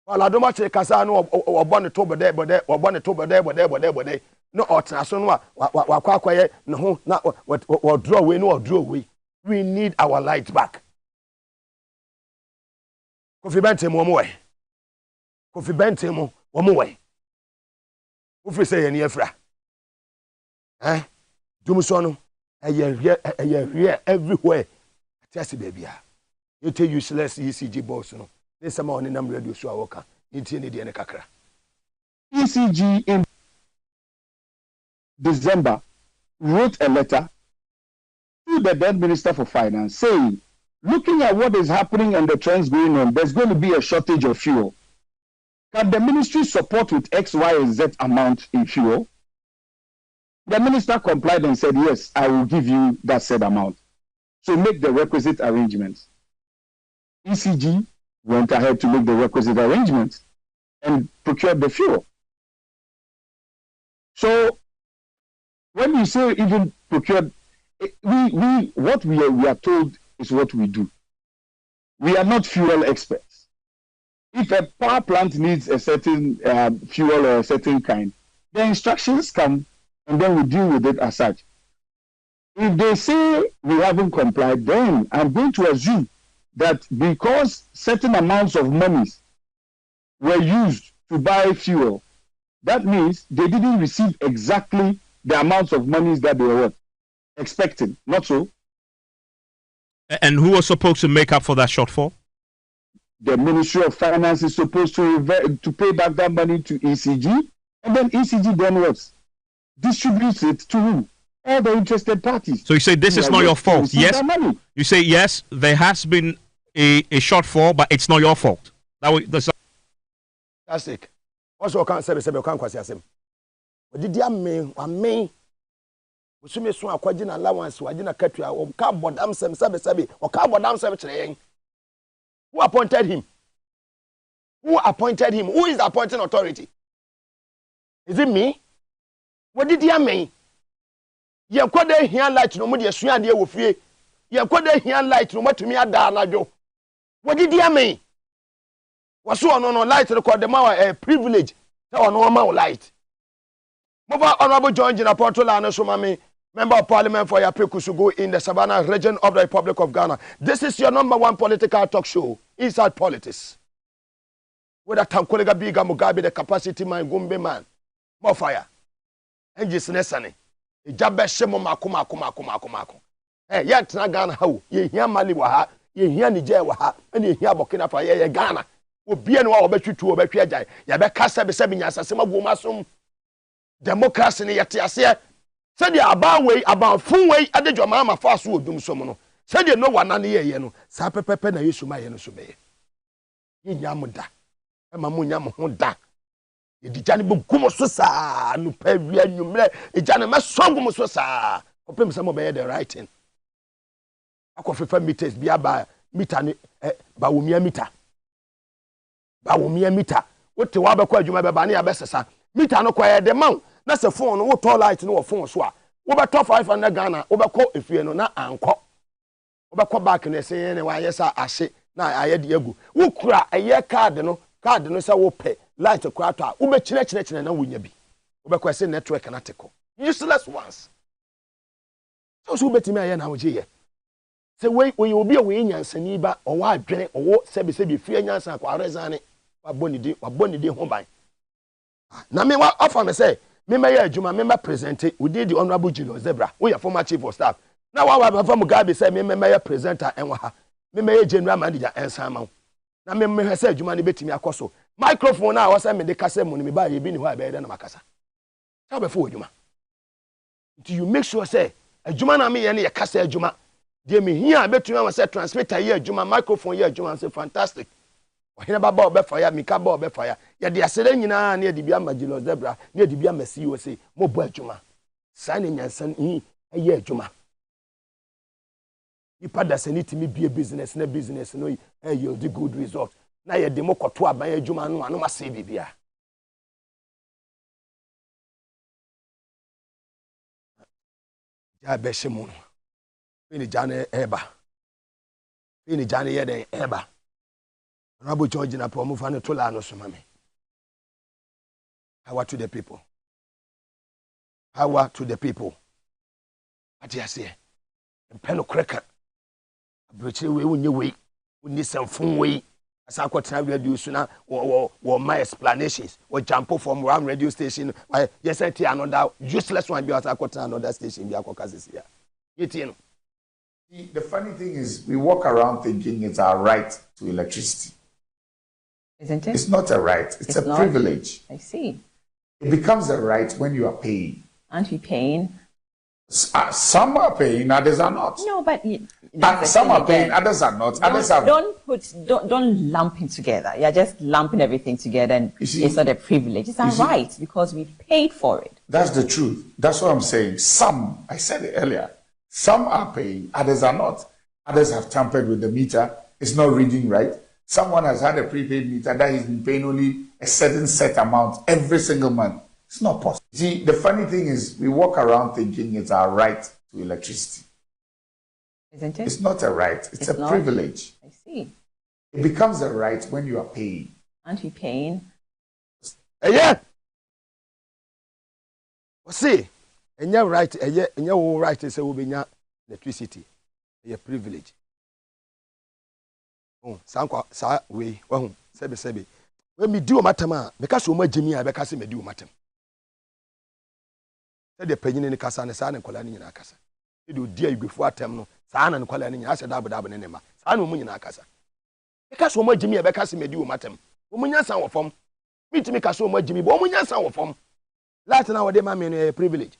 Well, I don't much a Casano or born a tober there, or born a tober there, but no alternason, what quiet, no, not what draw away, no draw away. We need our light back. Kofi Benton, one more way. Kofi Benton, one more way. Ufri say any efra. Dumusono, here everywhere. Test baby. You tell useless ECG boss no. This amount in radio show worker. Into any kakra. ECG in December wrote a letter to the then Minister for Finance saying, looking at what is happening and the trends going on, there's going to be a shortage of fuel. Can the ministry support with X, Y, and Z amount in fuel? The minister complied and said, yes, I will give you that said amount. So make the requisite arrangements. ECG went ahead to make the requisite arrangements and procured the fuel. So when you say even procured, what we are told is what we do. We are not fuel experts. If a power plant needs a certain fuel or a certain kind, the instructions come and then we deal with it as such. If they say we haven't complied, then I'm going to assume that because certain amounts of monies were used to buy fuel, that means they didn't receive exactly the amounts of monies that they were expecting. Not so. And who was supposed to make up for that shortfall? The Ministry of Finance is supposed to pay back that money to ECG, and then ECG then what? Distributes it to who? All the interested parties. So you say this is not your fault? Yes. You say yes, there has been a shortfall, but it's not your fault. That's it. Also, I can't say the did you mean? Usumi so akwaji na allowance waji na katua o ka bodam sem sebe o ka bodam sem kire. Who appointed him? Who appointed him? Who is the appointing authority? Is it me? What did you mean? Ye kwade hia light no mu de sua de wo fie. Ye kwade hia light no matumi ada anadwo. What did you mean? Waso no light record the ma a privilege. Say ono ma light. Move Honorable John Jina Portola and Sumami, Member of Parliament for Yapikusugu in the Savannah region of the Republic of Ghana. This is your #1 political talk show, Inside Politics. With a Tankolega Biga Mugabe, the capacity man, Gumbe man, more fire. And just Nessani. A jabbe shemo makuma. Hey, yet na Ghana how, ye hear Mali waha, ye hear Niger waha, and ye hear Burkina Faso, ye Ghana. Obi and wa obetu to obetwa jai. Ya be kasa be se binya asase magumasum. Democracy ni yete ase said the about fun way adejo mama fa so odum so no said the no wana ne ye no sa pepepe na yesu ma ye no so be ye nyam da e ma mu nyam ho da e di jane bu gumo so sa no pa wi anwumre e jane me so gumo so sa opem se mo be the right thing akofefa meters bi aba meter ni ba wo mia meter wote wa be kwa adwuma be ba ne ya be sesa meter no kwa de man na se phone no wo to light no wo phone so a wo be to 500 Ghana wo be ko efie no na anko wo be ko back no se ne wa yesa ahye na aye de agu wo kura eye card no se wo pe light kwa to a wo be kire na wo nya bi wo be ko se network na teko useless ones so betimi aye na wo je ye se we obi a we nyansani ba o wa adwene o wo se be fie nyansa kwa rezane wa boni di ho ban na me wa offer me say me may adwuma me ma present we did the Honorable Julius Zebra we are former chief of staff na wa from Mugabe say me may presenter enwa ha me may general manager ensan ma na me say adwuma ne betimi akoso microphone na wa say me de kasa mu ne me ba ye bi ni ho a be na makasa how be for adwuma do you make sure say adwuma na me ye ne ye kasa adwuma de me hia betumi am say transmitter ye adwuma microphone ye adwuma say fantastic ohina baba obefaya mika ba obefaya ya de asere nyina na ya de bia Julius Zebra na ya de bia masi wo se mo bo adwuma sa ne nyansan yi eye adwuma ipada saniti mi bia business no yield the good result na ya de mo koto aban adwuma no anu ma se bibia ja be shemu ni jane eba ni jane ye den eba Honorable George na po mufane tola no so mame. Power to the people. Power to the people. Ati ase. Mpeno kreka. Abrochire we wonye we. Woni samfon we. As I got radio sooner or my explanations or jump from one radio station. Yes, I tell another useless one because I got another station. The funny thing is, we walk around thinking it's our right to electricity. Isn't it? It's not a right, it's a privilege. I see. It becomes a right when you are paying. Aren't we paying? Some are paying, others are not. No, but some are paying, others are not. Don't lump it together. You're just lumping everything together, and it's not a privilege. It's our right because we paid for it. That's the truth. That's what I'm saying. Some, I said it earlier, some are paying, others are not. Others have tampered with the meter. It's not reading right. Someone has had a prepaid meter that he's been paying only a certain set amount every single month. It's not possible. See, the funny thing is, we walk around thinking it's our right to electricity. Isn't it? It's not a right, it's a privilege. I see. It becomes a right when you are paying. Aren't we paying? Yeah. See, and you're right, and you're right to say we'll be electricity. A privilege. Oh, sa we, sebe. When me do matama, because we Jimmy, I because me do matam. Said the penny in the casa and son and colony in a casa. You do dear you before term, son and colony, I said double in the man, son of in a casa. Because we Jimmy, I because me do matam. Woman, sound from me to make us so much Jimmy, woman, sound from Latin our day, mammy, a privilege.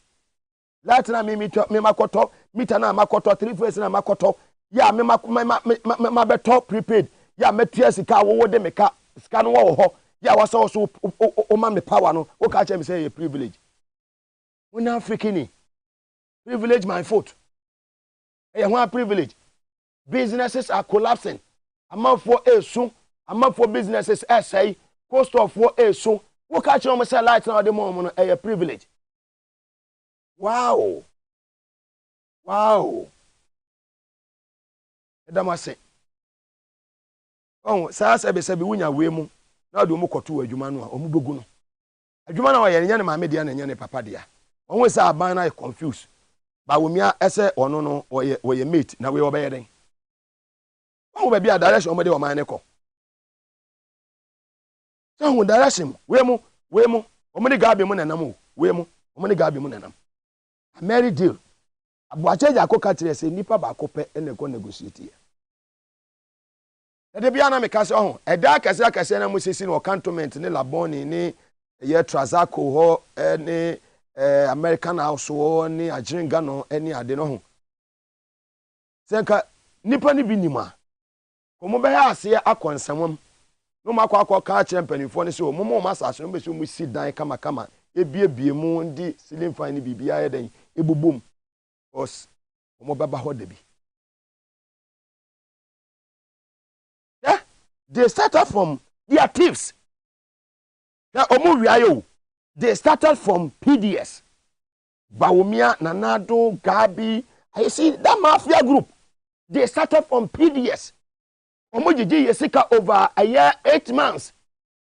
Latin, I mean, me makoto, mitana makoto, 3 days in a makoto. Yeah, my better prepaid. Yeah, me tears the car, what they make up, scan wall. Yeah, was also me power. No, okay, I say a privilege. We now freaking privilege my foot. Hey, one privilege. Businesses are collapsing. A month for a soon, a month for businesses, say, cost of what a soon. What catch on myself lights now the moment a privilege. Wow. Wow. Damase. Oh, saa sebe wunya wemu na do mu koto adwuma no a omu begu no. Adwuma na ye nya ne maame dia na nya ne papa dia. Onwe sa aban na confused. Ba womia ese ono no oye mate na we obeye den. Onwe ba bia direction omode o man ne ko. So hu direction wemu omode gabe mu nanam o. Wemu omode gabe mu nanam. A merry deal. Abuacheja akoka kire se nipa ba akopɛ ene ko negotiate. Ede bia na meka se ho, eda kase na musisi no cantonment ne Laboni ne ye Trazaco ho ne American House ho ne Ajiringa no ene ade no ho. Senka nipa ni bi nima. Komo be ha ase akonsamam. No makwa ka champion ne se o momo masase no be se mu si dan kama ebie mu ndi ceiling fan ni bibia ye den ebubum. Because yeah, they started from their thieves. They started from PDS. Bawumia, Nanado, Gabi. I see that mafia group. They started from PDS. Omojiji Yesika over a year, 8 months.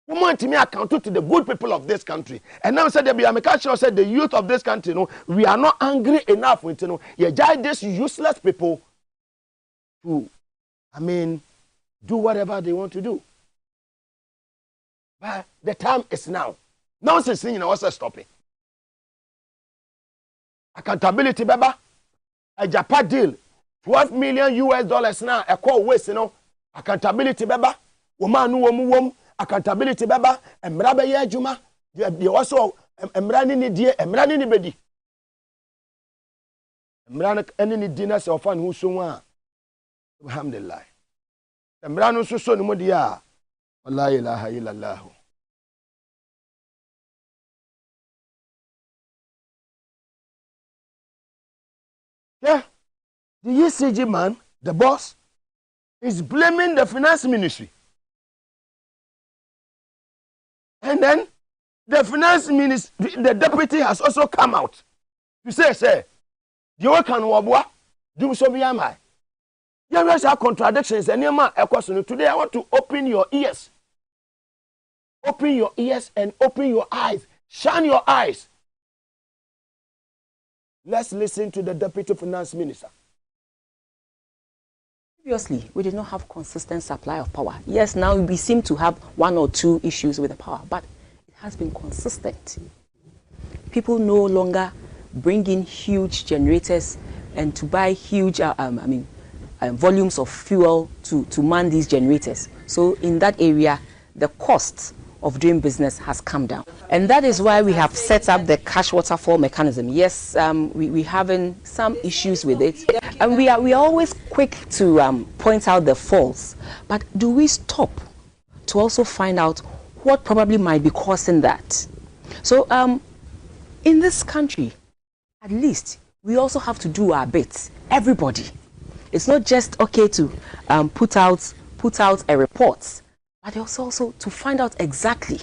We want to me account to the good people of this country. And now said the said the youth of this country, we are not angry enough with you judge these useless people to do whatever they want to do. But the time is now. Nonsense, what's stopping? Accountability, baba. A Japan deal. $12 million now. A call waste, Accountability, baba. Woman. Accountability baba emra be ye adwuma de also emra ni die emra ni bedi emra ni dina se ofan hu so a alhamdulillah emra no so no modi a la ilaha illallah. Yeah, the ECG man, the boss, is blaming the finance ministry. And then the finance minister, the deputy has also come out to say, you can wabwa, do so be am I. There are contradictions and a question. Today I want to open your ears. Open your ears and open your eyes. Shine your eyes. Let's listen to the deputy finance minister. Previously, we did not have consistent supply of power. Yes, now we seem to have 1 or 2 issues with the power, but it has been consistent. People no longer bring in huge generators and to buy huge volumes of fuel to man these generators. So in that area, the cost of doing business has come down. And that is why we have set up the cash waterfall mechanism. Yes, we're having some issues with it. And we are always quick to point out the faults. But do we stop to also find out what probably might be causing that? So in this country, at least, we also have to do our bit. Everybody. It's not just okay to put out a report, but also to find out exactly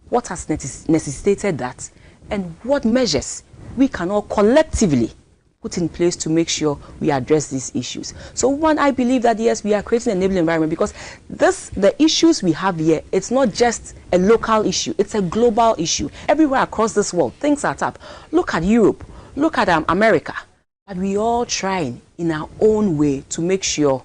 what has necessitated that and what measures we can all collectively put in place to make sure we address these issues. So one, I believe that yes, we are creating an enabling environment because the issues we have here, it's not just a local issue, it's a global issue. Everywhere across this world, things are tough. Look at Europe, look at America. But we all trying in our own way to make sure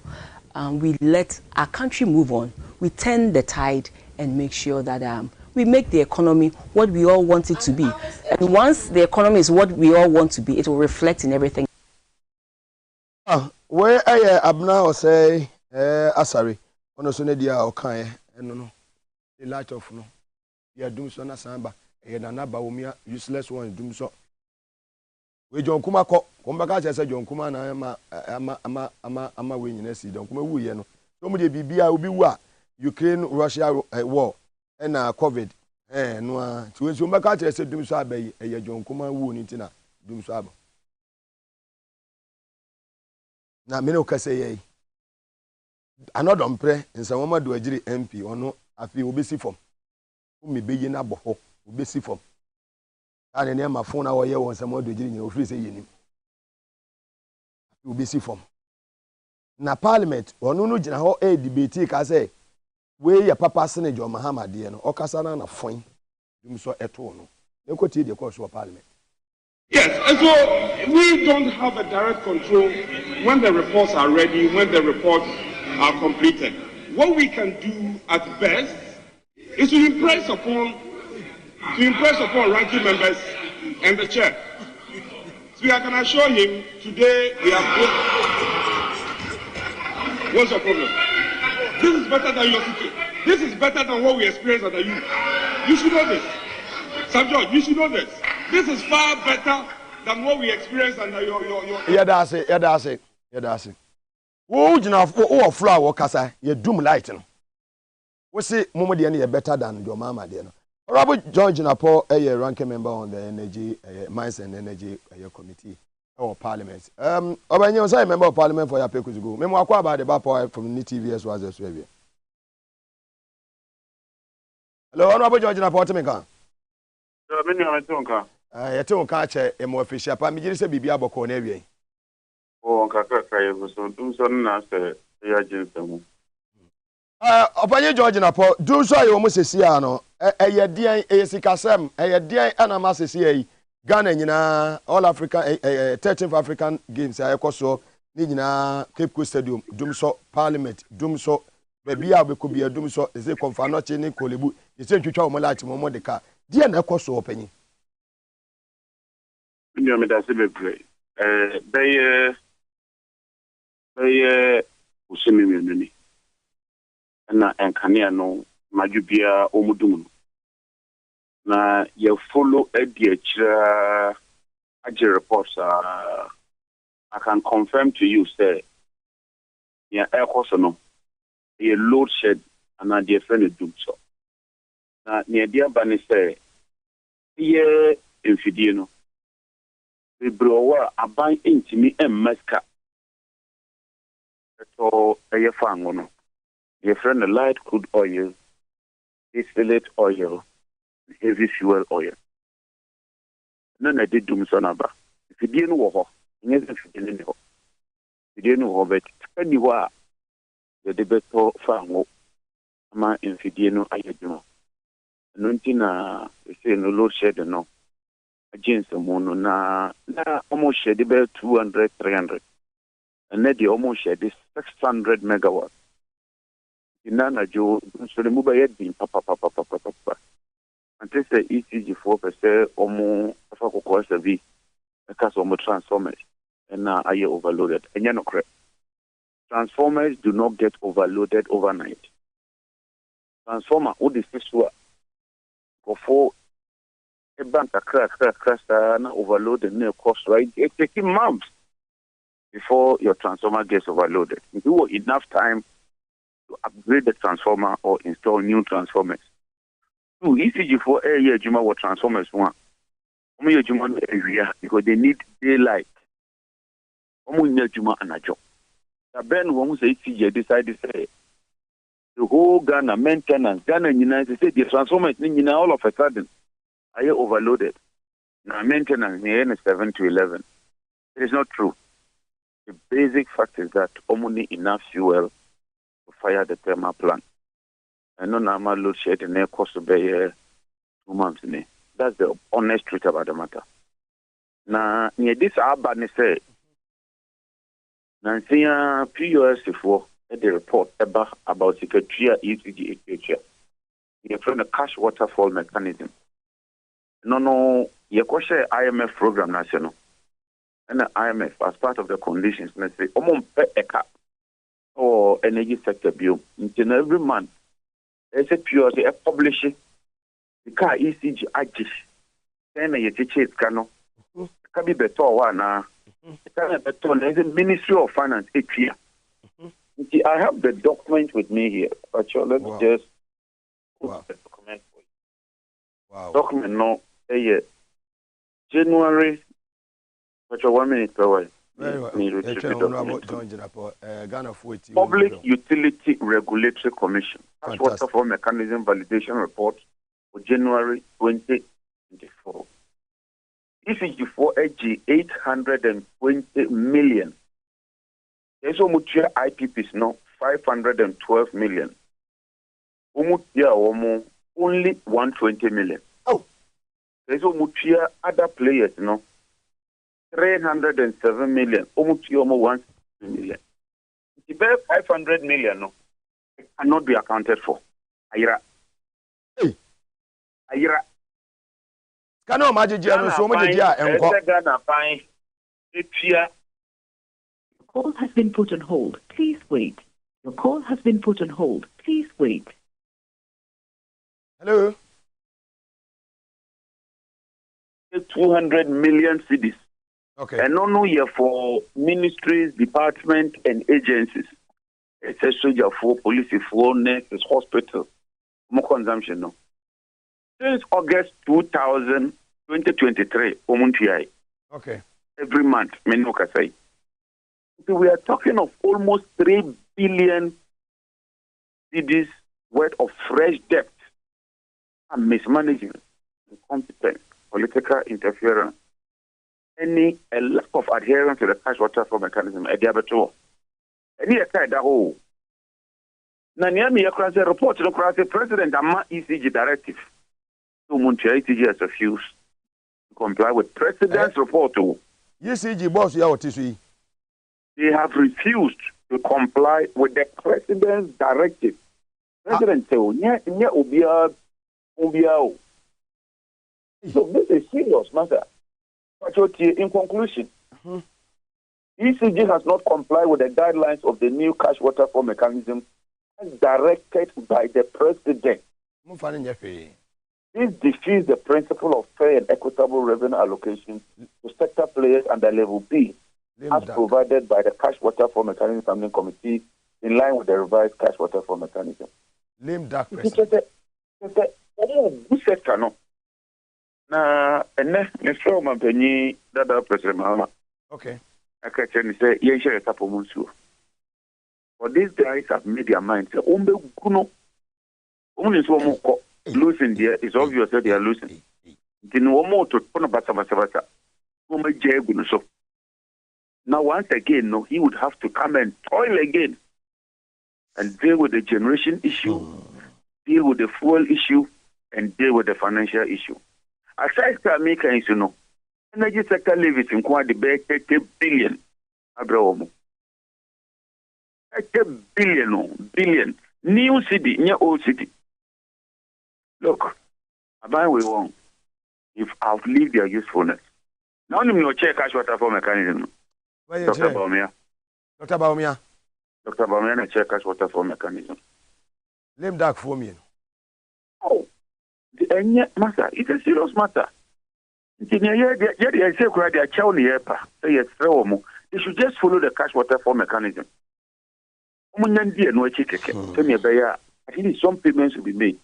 we let our country move on. We turn the tide and make sure that we make the economy what we all want it to be. And once the economy is what we all want to be, it will reflect in everything. Where Abna or say, sorry, on a dia or kind, and no, the light of no. You doom so na samba, another useless one, doom so. We John Kuma Kumbaka said John Kuma ama winning a Don Kuma Wuyano. Somebody be Ubiwa, Ukraine, Russia war, and COVID. No, to Zumbaka said Doom Sabe, a John Kuma Woon in Doom Sab. Now, Minoka say, another umpre, and some woman do a jury MP or no, I feel busy for. Who may be in a boho, busy for. And then my phone hour here was some more doing your free say you be see from. Na parliament or no jina ho a debate ka say we ya papa Senator Mahama de no okasana na fon dum so eto no ekoti de course of parliament. Yes, and so we don't have a direct control when the reports are ready, when the reports are completed. What we can do at best is to impress upon ranking members and the chair. So I can assure him today we have what's your problem? This is better than your situation. This is better than what we experienced under you. You should know this. Sam George, you should know this. This is far better than what we experienced under your Yeah, that's it. Who flower kasa you doom light no. We say momo de na better than your mama de no. Robert George Napo, a ranking member on the Energy, Mines and Energy Committee or Parliament. Obanyo say member of Parliament for your people to go. Memo akwa about the Bapo from NTV as well as Australia. Hello, Honorable George Napo Temeka. Yato nka che mo official pa mi gire se bibia boko na ewie. O nka ka ye so dum so na se ya jinsemu. Obanyo George Napo, do so ayo mo sesi ano. Eyedian eyesikasem eyedian anama sesi yi Ghana nyina All African 13th African Games ayekoso ni nyina Cape Coast Stadium dumso Parliament dumso baby a beko bia dumso ese konfano che ni kolebu ese ntwitwa o molati mo de ka die na ekoso opanyi nyo me da se bebre beye usemi ni na enkania no majubia omudum na ye follow ediachira age reports I can confirm to you say ya ekoso no ye load shed and the friend do so na ne dia bani say ye enfidie no ebrowa aban entimi emmaska so ye fango no ye friend the light crude oil distillate oil, heavy fuel oil. None of the doom son about. If you didn't walk, you didn't know. You didn't know, but anywhere the debate for ama infidieno ayedno. Nuntina say no load shed no. Against the mono na almost shed about 200, 300. And then the almost shed is 600 megawatts. Inana Joe, so the mobile had been papa. And this ECG 4% or more of a course of the transformers. And now are you overloaded? And you're not correct. Transformers do not get overloaded overnight. Transformer, what is this one? Go for a bank, a crash, overloaded, no cost, right? It takes months before your transformer gets overloaded. If you have enough time to upgrade the transformer or install new transformers. So, ECG for a year, Juma, what transformers want? Because they need daylight. Juma and a job. The Ben won't say ECG decided to say the whole Ghana maintenance, Ghana United States, the transformers all of a sudden are overloaded. Now maintenance near 7 to 11. It is not true. The basic fact is that only enough fuel to fire the thermal plant. And no normal load shed and air cost to be 2 months. That's the honest truth about the matter. Now, near this Abani say, Nancy PUS before the report about Secretary ECG HHR. You're from the cash waterfall mechanism. No, you question IMF program national. And the IMF, as part of the conditions, let's say, or energy sector bill, in every month, there's a pure publishing the car ECG agis. Then you teach it, can be better one. There's a Ministry of Finance, here. I have the document with me here, but let's just put the document for you. Wow. Document no, January. But 1 minute per way. Public Utility Regulatory Commission. That's waterfall mechanism validation report for January 2024. ECG for AG 820 million. There's almost IPPs now 512 million. Only 120 million. Oh, there's almost other players now. 307 million, almost 1 million. The 500 million no, cannot be accounted for. Ayira. Can you imagine so many Ghana fine. Your call has been put on hold. Please wait. Your call has been put on hold. Please wait. Hello. 200 million cedis. Okay. And no year for ministries, departments, and agencies. It's a soldier for police, for nurses, hospitals. More consumption no. Since August 2023, okay. Every month, say. So we are talking of almost 3 billion cedis worth of fresh debt and mismanagement, incompetence, political interference. A lack of adherence to the cash waterfall mechanism at the abattoir. And here, that whole. Nanyami Yakrasa report to the president and ECG directive. So, Muntia ECG has refused to comply with president's report. ECG boss, they have refused to comply with the president's directive. President said, so this is serious matter. In conclusion, ECG has not complied with the guidelines of the new cash waterfall mechanism as directed by the president. This defeats the principle of fair and equitable revenue allocation to sector players under level B, as provided by the cash waterfall mechanism funding committee in line with the revised cash waterfall mechanism. Lame duck na ene Mr. Mampeni dada President Mahama. Okay. I can say share tapo munsu. But these guys have made their mind. Say losing there. It's obvious that they are losing. Now once again, no, he would have to come and toil again and deal with the generation issue, deal with the fuel issue, and deal with the financial issue. Aside from making, energy sector levies in quite the 30 billion. a billion. New city, near old city. Look, about we won't. If outlived their usefulness. Now, you check cash water for mechanism. Dr. Baumia. Dr. Baumia. Dr. Baumia, check cash water for mechanism. Lame dark for me. Oh, the matter. It's a serious matter. They should just follow the cash water for mechanism. At least some payments will be made.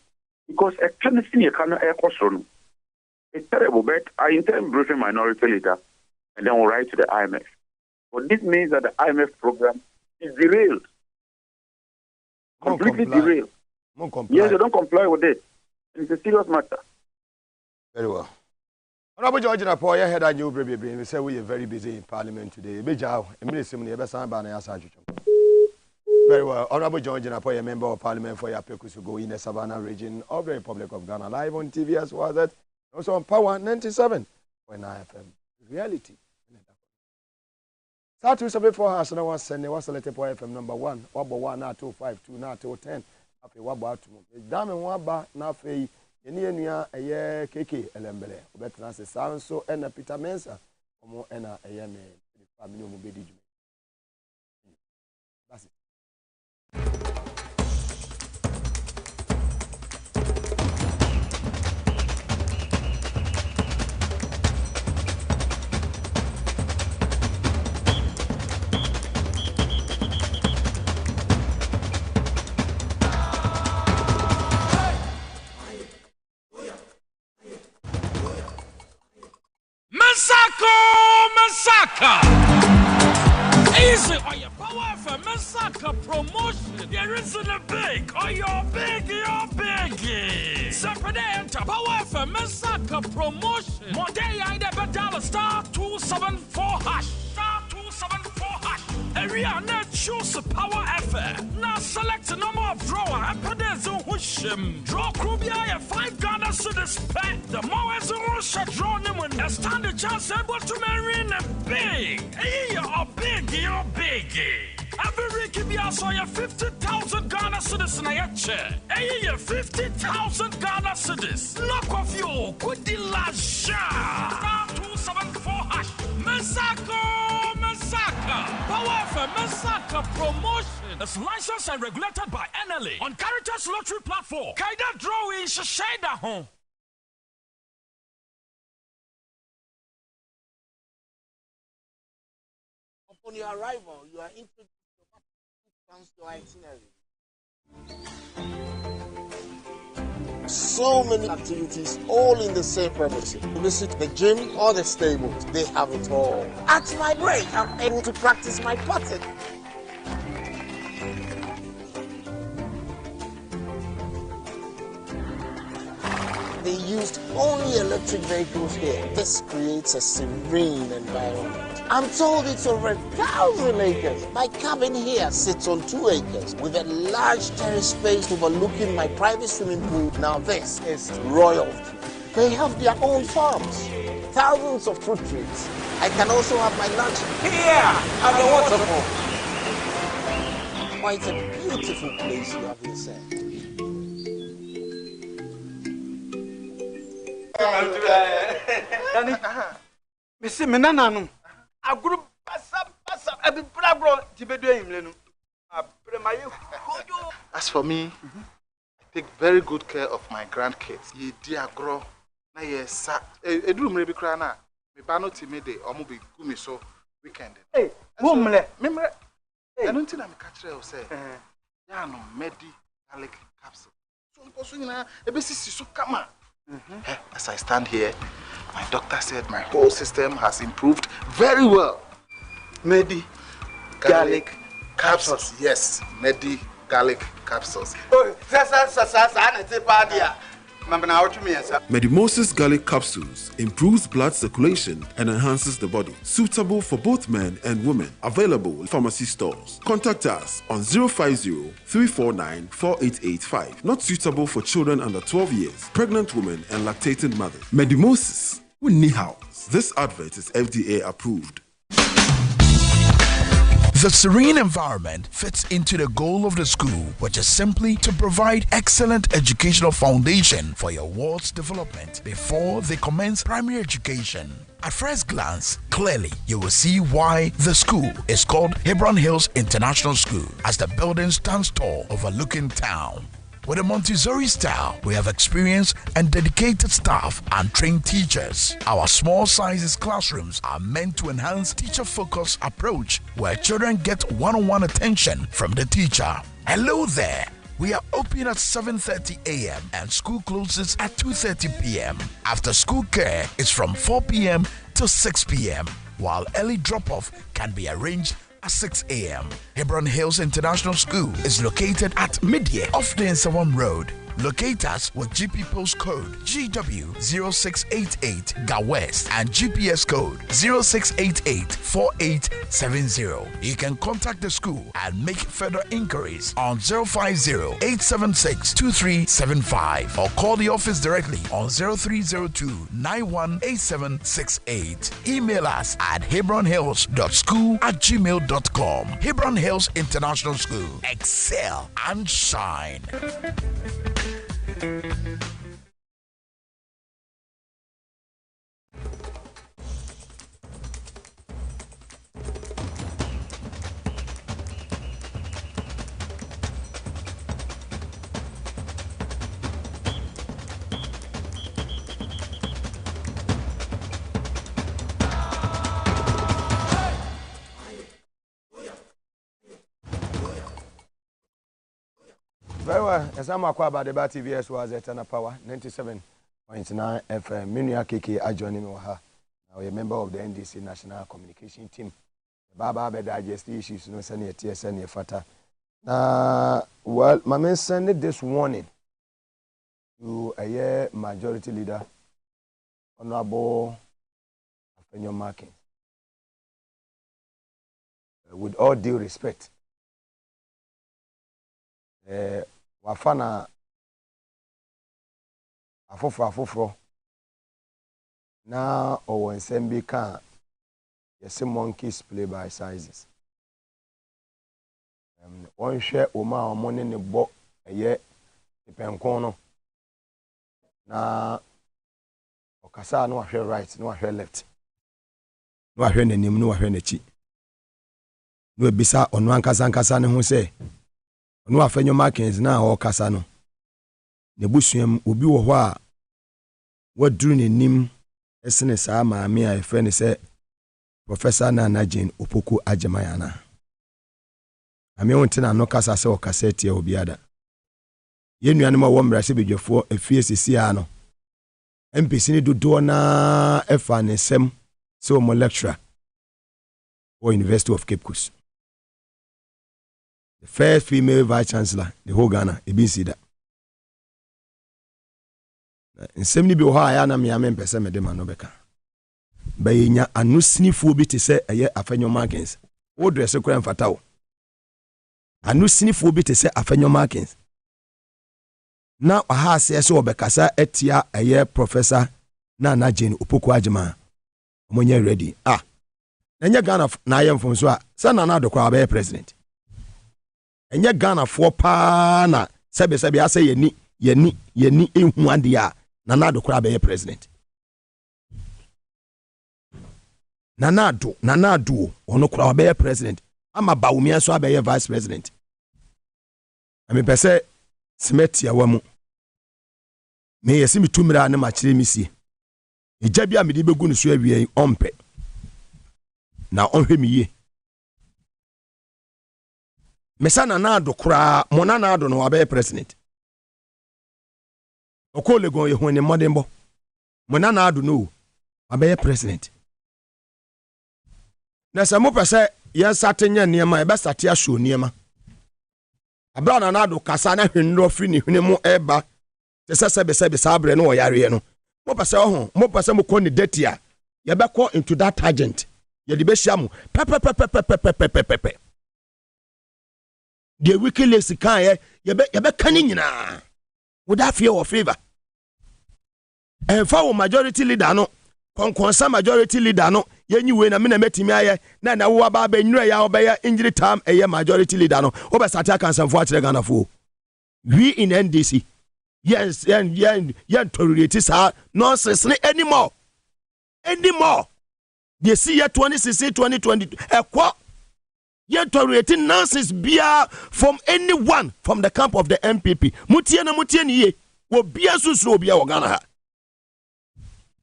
Because a clandestine cannot air cost run. It's terrible, but I intend briefing minority leader and then we'll write to the IMF. But this means that the IMF program is derailed. Completely derailed. Yes, they don't comply with it. It's a serious matter. Very well. Honorable George Napo, I heard a new baby. We say we are very busy in Parliament today. Very well. Honorable George Napo, a member of Parliament for Yapekusugo in the Savannah region of the Republic of Ghana, live on TV as well as also on Power 97.9 FM. Reality. Start 274 house and I was sending was selected for FM number 1. Wabo 1 now 252 now 210. After Wabo 2. Damn Waba now for Yenia a year KK Elembele. Better say sound so and a Peter Mensa. Or and a yame. Family Mubedi. That's it. Masaka! Easy on your power for Masaka promotion. There isn't a big, or you're big. Separate enter power for Masaka promotion. More day I never dial star 274 hash. Star 274 hash. Area net choose power effort. Now select a number of drawer and put there's a whooshim. Draw Krubia 5 Ghana to the spec. The more as a rush draw them when they stand a chance able to marry in a big. Hey, you're big. Every week you saw your 50,000 Ghana citizens in your chair. Hey, 50,000 Ghana citizens. Knock off you. Good deal last shot. 274 hash. Masaka. Power for Masaka promotion. It's licensed and regulated by NLA. On Caritas Lottery Platform. Kaida drawing Shashada home. Upon your arrival, you are introduced to your itinerary. So many activities, all in the same premises. Visit the gym or the stables, they have it all. At my break, I'm able to practice my putting. They used only electric vehicles here. This creates a serene environment. I'm told it's over 1,000 acres. My cabin here sits on 2 acres with a large terrace space overlooking my private swimming pool. Now this is royalty. They have their own farms, thousands of fruit trees. I can also have my lunch here at the waterfall. Quite a beautiful place you have yourself. Missy Menanum. A group As for me, I take very good care of my grandkids. Ye dear grow. Na yes, a room maybe crana. Me bano timide or movie gumi so weekend. Hey, woman, remember, I don't think I'm a catcher or say, Yano, Medi, garlic capsule. So, a basis so come on. As I stand here, my doctor said my whole system has improved very well. Medi garlic capsules. Yes, Medi garlic capsules. Mugabe Maase garlic capsules improves blood circulation and enhances the body. Suitable for both men and women. Available in pharmacy stores. Contact us on 050-349-4885. Not suitable for children under 12 years, pregnant women and lactating mothers. Mugabe Maase, This advert is FDA approved. The serene environment fits into the goal of the school, which is simply to provide excellent educational foundation for your ward's development before they commence primary education. At first glance, clearly you will see why the school is called Hebron Hills International School, as the building stands tall overlooking town. With a Montessori style, we have experienced and dedicated staff and trained teachers. Our small sizes classrooms are meant to enhance teacher-focused approach where children get one-on-one attention from the teacher. Hello there. We are open at 7:30 a.m. and school closes at 2:30 p.m. After school care is from 4 p.m. to 6 p.m. while early drop-off can be arranged at 6 a.m. Hebron Hills International School is located at Midyear off the Nsawam Road. Locate us with GP postcode GW0688 Ga West and GPS code 06884870. You can contact the school and make further inquiries on 050-876-2375 or call the office directly on 0302-918768. Email us at hebronhills.school@gmail.com. Hebron Hills International School. Excel and shine. Very well. As I'm about the TVS was at Power 97.9 FM. Minya Kiki adjoining me. Now a member of the NDC National Communication Team. Baba be digest issues no send your TSN your fata. Well, my man sent this warning to a majority leader, Honorable Afenyo Maase. With all due respect, wafana afofro na owo nsem bi kan yesi monkeys play by sizes. One share oma omone ne bo eye ipenkon no na okasa no ahwe right no ahwe left no ahwe nanim no ahwe nachi no ebisa onu ankasa ne ho se onu Afenyo Maase na o kasa no ne busuam obi wo ho a waduru nanim esene saa maame a efre ne se Professor Nana Jane Opoku Ajemayana. Ame wonte na no kasa se o kasa tie obi ada. Ye nuanema wo mrase bedwafo afie sisi a no. MPC ni dodo na efa ne sem se o mo lecturer or University of Cape Coast. The first female vice chancellor the whole Ghana ebinsi da. Nsem ni bi wo ha ya na me mpese me de ma no beka. Bayenya anusinifu bi te se eye Afenyo Maase. Wo dress kura mfata wo. Anusinifu bi te se Afenyo Maase. Na aha se se obekasa etia eye Professor Nana Jane Opoku Ajemayana. Omonye ready. Enye Ghana na ayemfo so a se Nana Adokwa abe president. Enye Ghana for pa na sebe ase yeni ehu ade a Nana Adokwa abe president. Nana Ado ono kura abe president. Ama Bawumia so abe vice president. Ami pese smeti ya wamu. Me yesi mitumira ne machire misie. Eja bia me di begu ne so awie ompe. Na onhwe miye. Mesa Nana Ado kura mo Nana Ado no abe president. Okolegon ye hone modembo. Mo Nana Ado no abe president. Na se mo pese ye satenya niema e be sate ahwo niema. Abra Nana Ado kasa na hwenro firi ni hwene mu eba. Te sebe sabre no oyare no. Mo pese mo pese mo koni datia. Ye be call into that agent. Ye di be hia mo pepe. The WikiLeaks kan ye be kani nyina. Without fear or favor. And for majority leader no, konkonsa majority leader no, yenyi we na me na metimi aye na wo aba ba nwura ya obeya injury time eye majority leader no obesate akansamfo akire Ganafo we in NDC yes yen tolerate sa nonsense anymore they see year 2016 2022 ekwo yen tolerate nonsense bia from anyone from the camp of the MPP mutie ni ye wo bia susu obia wo Ghana ha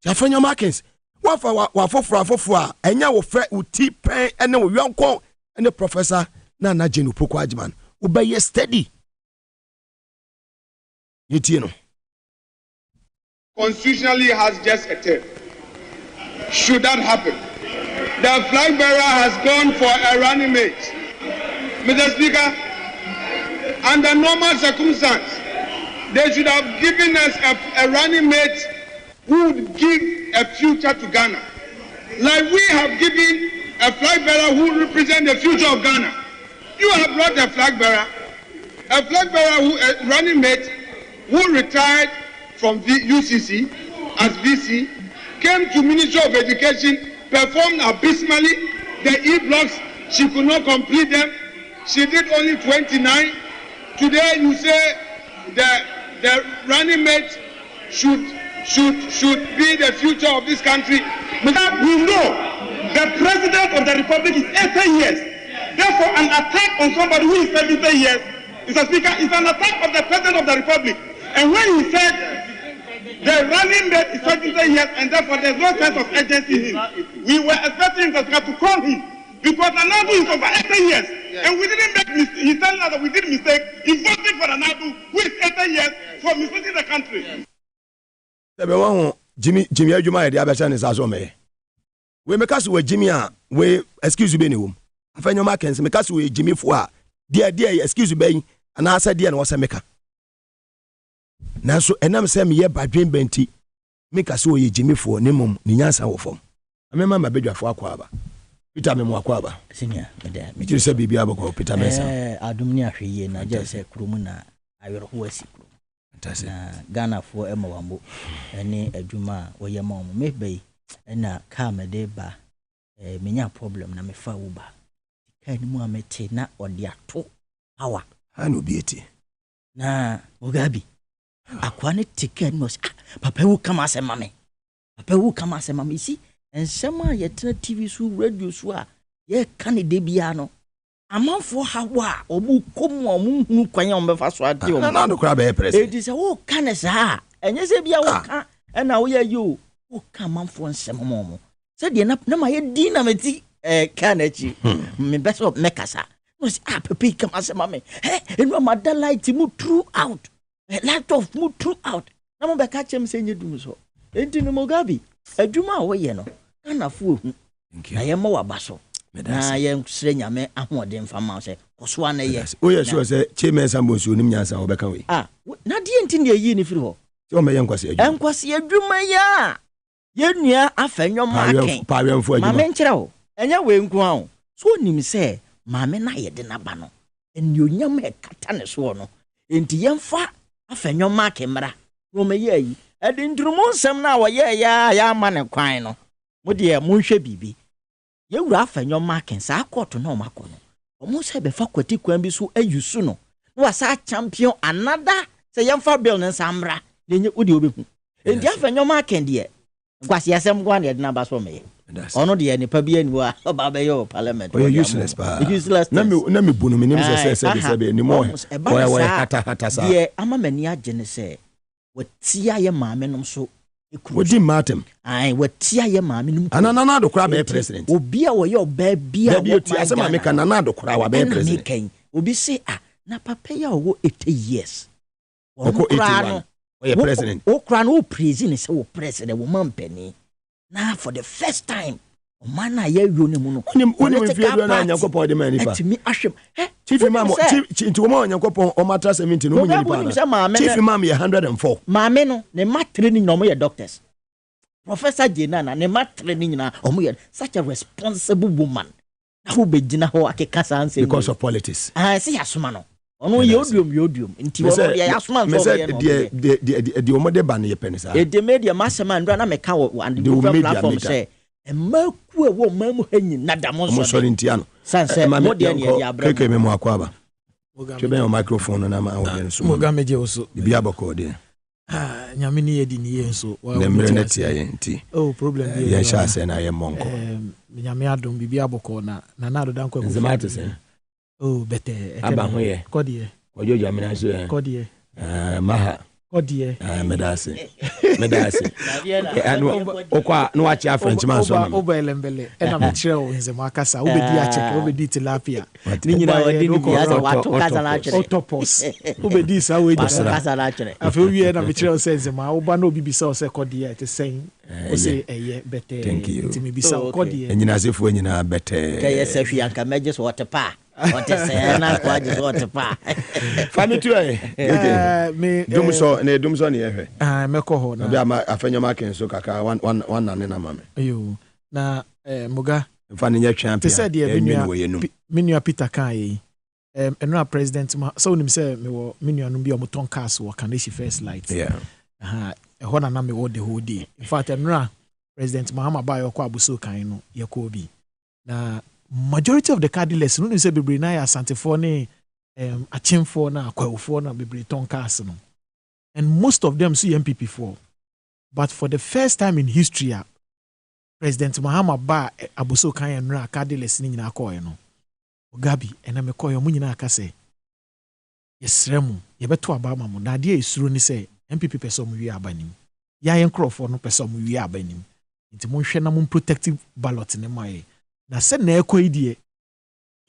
Jafanya Markins wa foforo a enya wo frɛ uti pen ene wo yonko ene professor na Jenu Poko Ajman wo be ye steady yiti no constitutionally has just a term. Should that happen, the flag bearer has gone for a running mate. Mr. Speaker, under normal circumstances, they should have given us a running mate who would give a future to Ghana. Like we have given a flag bearer who represents the future of Ghana. You have brought a flag bearer who, a running mate who retired from UCC as VC, came to Ministry of Education, performed abysmally. The E-blocks, she could not complete them. She did only 29. Today you say the running mate should be the future of this country. We know the President of the Republic is 80 years. Therefore, an attack on somebody who is 70 years, Mr. Speaker, is an attack of the President of the Republic. And when he said the running mate is 70 years and therefore there's no sense of urgency in him, we were expecting Mr. Speaker to call him because Anadu is over 80 years. Yes. And we didn't make mistakes. He's telling us that we did mistake in voting for Anadu who is 80 years for misleading the country. Yes. Jimmy Ajuma the Abashan is also me. We make us with Jimmy we excuse me no. Afenyo Markins make us with Jimmy Fua. Dear excuse me and I said dear was a maker. Now so enam say me by dream benti make us with Jimmy Fua ne mum ni nyansa wo fom. Amema ma bedwafo akwaba. Peter memo akwaba. Senior me just say bibia bako Peter Mesa. Adum ni ahweye na je say krumu na awerho asi krumu. Na Ghana for Emma Wambo, any Aduma or your mom, maybe, and a calm ba, many problem, na me fa uba. Can more mete na or dia 2 hour. I no beauty. Na Mugabe, a quantity ticket must Papa who come as a mammy. Papa who come as a mammy, see, and some yet TV so radio swa, ye canny debiano. Among for Hawa or Mukum or Mukwayam Befaswa. No crab a president. It is a walk can as a and yes, be a walk, and now we are you who come on for some moment. Said you not know my dynamite canary. Me best of Mekasa was up a pig come as a mammy. Hey, and my mother light to move throughout. A lot of move throughout. No one catch him saying you do so. Ain't you Mugabe? A Juma way, you know. And a fool. I am more basso. Na yem srenya me ahoden fama se koso na ye o ye sure say chairman sambosu nim nyansa obeka we na die nti na yi ni firi ho se o me ye nkwase adwuma ya ye nua afanyom aken pawemfo adwuma ma me nkire ho enya we nku ho so nim se ma me na ye de na ba no eni onyam e kata ne so no enti yemfa afanyom aken mra no me ye yi edi ndrumu nsem na wo ye ya ma ne kwan no mo de mo hwe bibi you rafa your markings, I caught to no macono. Almost have a faculty can be so a you soon. Was a champion another, say young Fabian and Samra, then you would you be. And just when your marking, dear. Was yes, I'm one at numbers for me. Or not the any Pabian were about your parliament. You're useless, useless. Let me boom anymore. Yeah, I'm a mania genese. What see I am, mamma, so. What did Martin? I would tia your mammy. Another crab president. Will be our your baby. As a make another crab president. Will be say, na papa ya 80 years. President. O crown o president is so president woman penny. Now for the first time. Mana ye yonimuno. To me, Ashim. Chief Imam, Chief Woman, Yankopon, or Matra 17, Chief Imam, 104. Mameno, ne mat training no more doctors. Professor Jenana, ne mat training na or such a responsible woman. Who be Jina ho akekasa and say because of politics. I see Asumano. Ono yodium. Inti Asman. The Omode ban ye penisa. The media masterman run a cow and the platform say. Maku a wo mamu hanyi na Mo sorry ntiano. Sanse mo de ne ya abra. Keke me mo akwaba. Chebe your microphone na ma audience. Mugabe je oso. Bibi abako de. Nyame ni yedi ni yenso. Na mre na tia ye nti. Oh problem bi. Ye sha se na ye monko. Nyame adom bibi abako na do dan kwa. Nzema se. Oh bete. Aba ho ye. Kodie. Ojo jamina so ye. Kodie. Maha. Kodie. Medase. Anu okwa no achi Frenchman so na. Oba elembele. Ena me kire o nzema akasa. Obedi acheke, obedi tilapia. Ni nyina wadi ni biasa watu kasa na achire. Octopus. Obedi sa we kasa na achire. Afi wi na me kire o se nzema. Oba na obi bisa o se kodie te sen. O se eye bete. Ti me bisa kodie. Enyina sefu enyina bete. Kaya sefi anka meje so watepa. What is na kwa just watepa. Fami tu me dumso ne ehwe. Meko ho na. Bi ama afenyo maken so kaka one na ne na mame. Ayo. Na Muga mfa ne nya twampe. Te said menua Peter kan yi. Enra president ma so nim say me wo menua no bi omoton cars wo Kaneshi First Light. Yeah. Ehona na me wo the whole day. In fact enra president Mahama ba yo kwa abuso kan no ye ko bi. Na majority of the car dealers no say bebre na ya Asantefo ne Achimfo na Akwawufo na bebre ton cars no. And most of them see MPP4. But for the first time in history, President Mahama ba abuso kan enra car dealers ni nyina akoye no. Mugabe ena me koye mu nyina aka say yesremu ye beto aba ma mu na de esuro ni say MPP person mu wi abanim. Ya yen crofo no person mu wi abanim. Nti mo hwe na mo protective ballot ne mai. Na se na ekoidie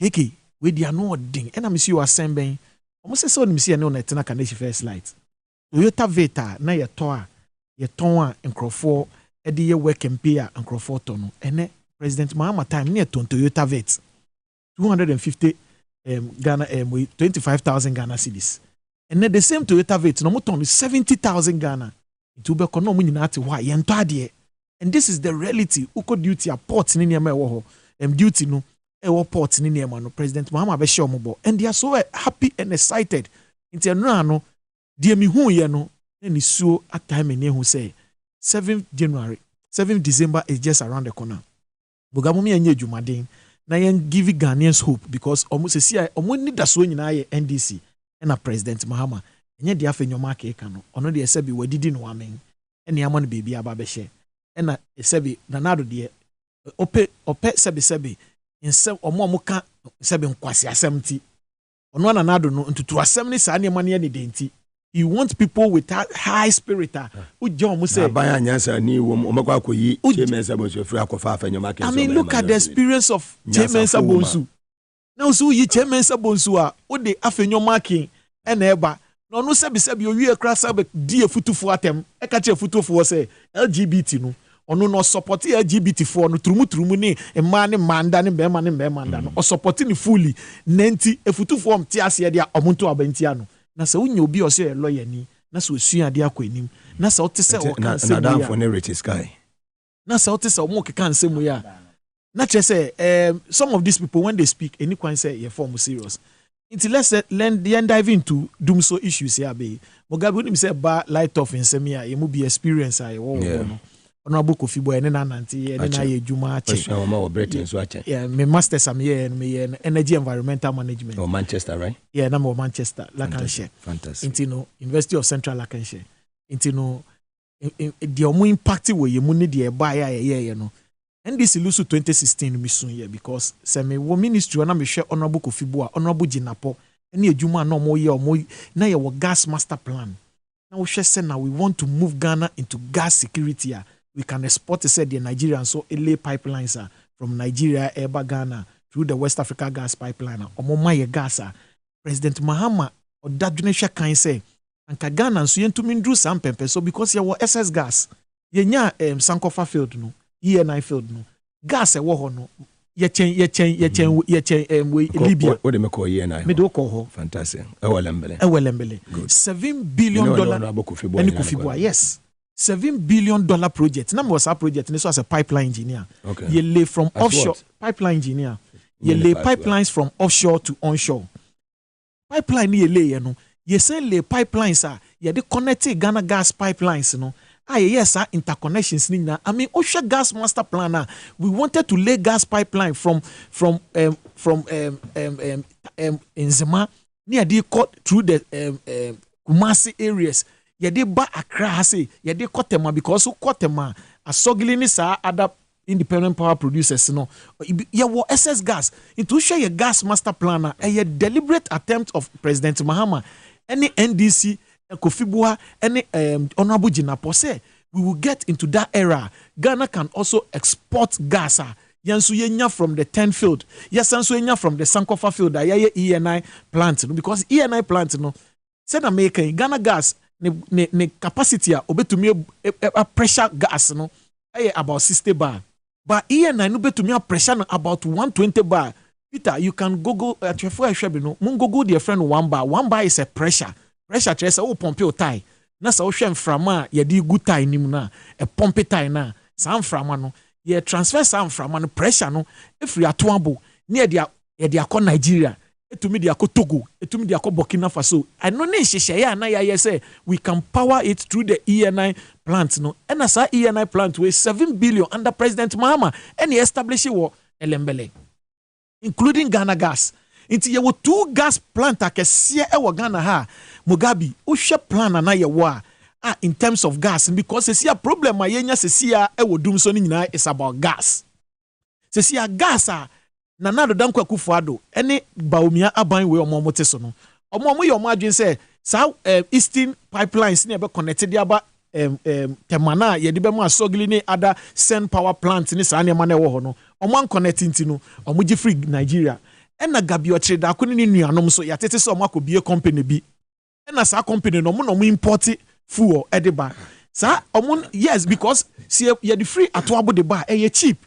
keke we dia no odin ena me si o asemben omo se so ni si ene na tena Kaneshi First Light Toyota Veta na ye to a ye ton a nkrofo e de ye work and pay a nkrofo to no ene President Mahama time ne ton Toyota Vet 250 Ghana 25,000 Ghana cedis ene the same Toyota Vet no mo ton 70,000 Ghana itu be kono mo nyina ate wa ye nto ade. And this is the reality. Uko duty a port ni niema ewo ho. Duty no ewo port ni niema no President Mahama be share omobo. And they are so happy and excited. Inti enra no die mi hu ye no ni suo at time ni hu say 7 December is just around the corner. Mugabe mi anye dwumaden na yen give Ghanaians hope because almost see omo ni da so nyina ye NDC na President Mahama enye dia fa nyoma ka eka no ono de ese bi wadidi no amen ene ama no bebi aba be hye ena esebi nanado de ope sebi insem omo ka sebi nkwasi asemti ono nanado no ntutu asem ni sa ne mane ne denti. You want people with that high spirit. Ujo say I mean, look at the experience of Chairman Sabonsu. Now, so ye Chairman Sabonsu what they afenyo marking and eba. No sebi you cross up dear futu for atem. I catch a futu for say LGBT no. Ono no support LGBT for no trumu ni e man manda ni be manda or supporting fully nenti e futu form ti ase dia omuntu abentia no. Na se unye obi ose e lawyer ni na se osua ade akwanim na se ote se o kan se na for narrative sky na se ote se o mo kan se mu ya na che say some of these people when they speak any kwan say ye form serious until let's dive into doomso issues here be Mugabe when him say ba light off in semia ye mu be experience I wo no Honorable Kofi Boy ene na nanti ene na ye djuma ache yeah me masters am here me energy environmental management or Manchester right yeah na mo Manchester Lancashire fantastic intino University of Central Lancashire intino the omo impact we ye mu ne de e ba ya no and this lusu 2016 mi sun here because say me wo ministry na me hwe Honorable Kofi Boy Honorable Jinapo ene adwuma na omo ye na ye wo gas master plan na wo hwe say na we want to move Ghana into gas security. We can export said the Nigerian so LA pipelines from Nigeria eba Ghana through the West Africa gas pipeline omo ye gas President Mahama odadwene kan say anka Ghana so yentumi ndru sampempe so because ye wo SS gas ye nya Sankofa field no ENI field no gas e wo ho no ye chen Libya what dem call ENI me do call ho fantastic ewelembele $7 billion and Kofi Boy yes $7 billion project. Now was a project. This was a pipeline engineer. Okay. You lay from as offshore what? Pipeline engineer. You lay pipelines from offshore to onshore. Pipeline you lay, you know. You say lay pipelines you de connect Ghana gas pipelines, you know. yes, interconnections. I mean, Osha gas master plan. We wanted to lay gas pipeline from Nzema near the court through the Kumasi areas. Yede ba Accra say yede Kotema because Kotema Asogili sa other independent power producers no. Ye wo excess gas. Into share your gas master plan a deliberate attempt of President Mahama. Any NDC, Kofi any Honorable Jinapo say we will get into that era. Ghana can also export gas. Yansu yenya from the 10 field. Yes, yansu yenya from the Sankofa field. Yaye ENI plant. Because ENI plant no. Said American Ghana gas ne capacity obetumi a pressure gas no. About 60 bar. But ENI no betumi a pressure no about 120 bar. Peter, you can Google at your phone. No, mun Google dear friend 1 bar. 1 bar is a pressure. Pressure trace o pompe o tie. Na sa o hwem frama ye di good tie nim na e pompe tie na. Sam frama no ye transfer sam frama no pressure no efri atoabo ne ye dia ko Nigeria. Etumi dia ko Togo, etumi dia ko Burkina Faso. I know ne hyehyeye na ya say we can power it through the ENI plant no. And as ENI plant we 7 billion under President Mahama and he established wo Elembele. Including Ghana gas. Inti ye wo 2 gas plant akese e wo Ghana ha. Mugabe, uhwe plan na ye wo in terms of gas because se a problem ma yenya se e wo dum so ni nyina is about gas. Se gas na nado dan kwaku fuado ene baomia aban we omomote so no. Omo ye omo adwen se sa eastern pipelines ne be connected aba temana ye de be mu asogli ne other send power plant ni sa ne ma na wo ho no. Omo an connecting no omo gi free Nigeria. Ena gabi o chede akoni ni nuanom so ya tete so omo akobie company bi. Ena sa company no mo import fuel ediba. Sa omo yes because see ye the free atoabo de ba e cheap.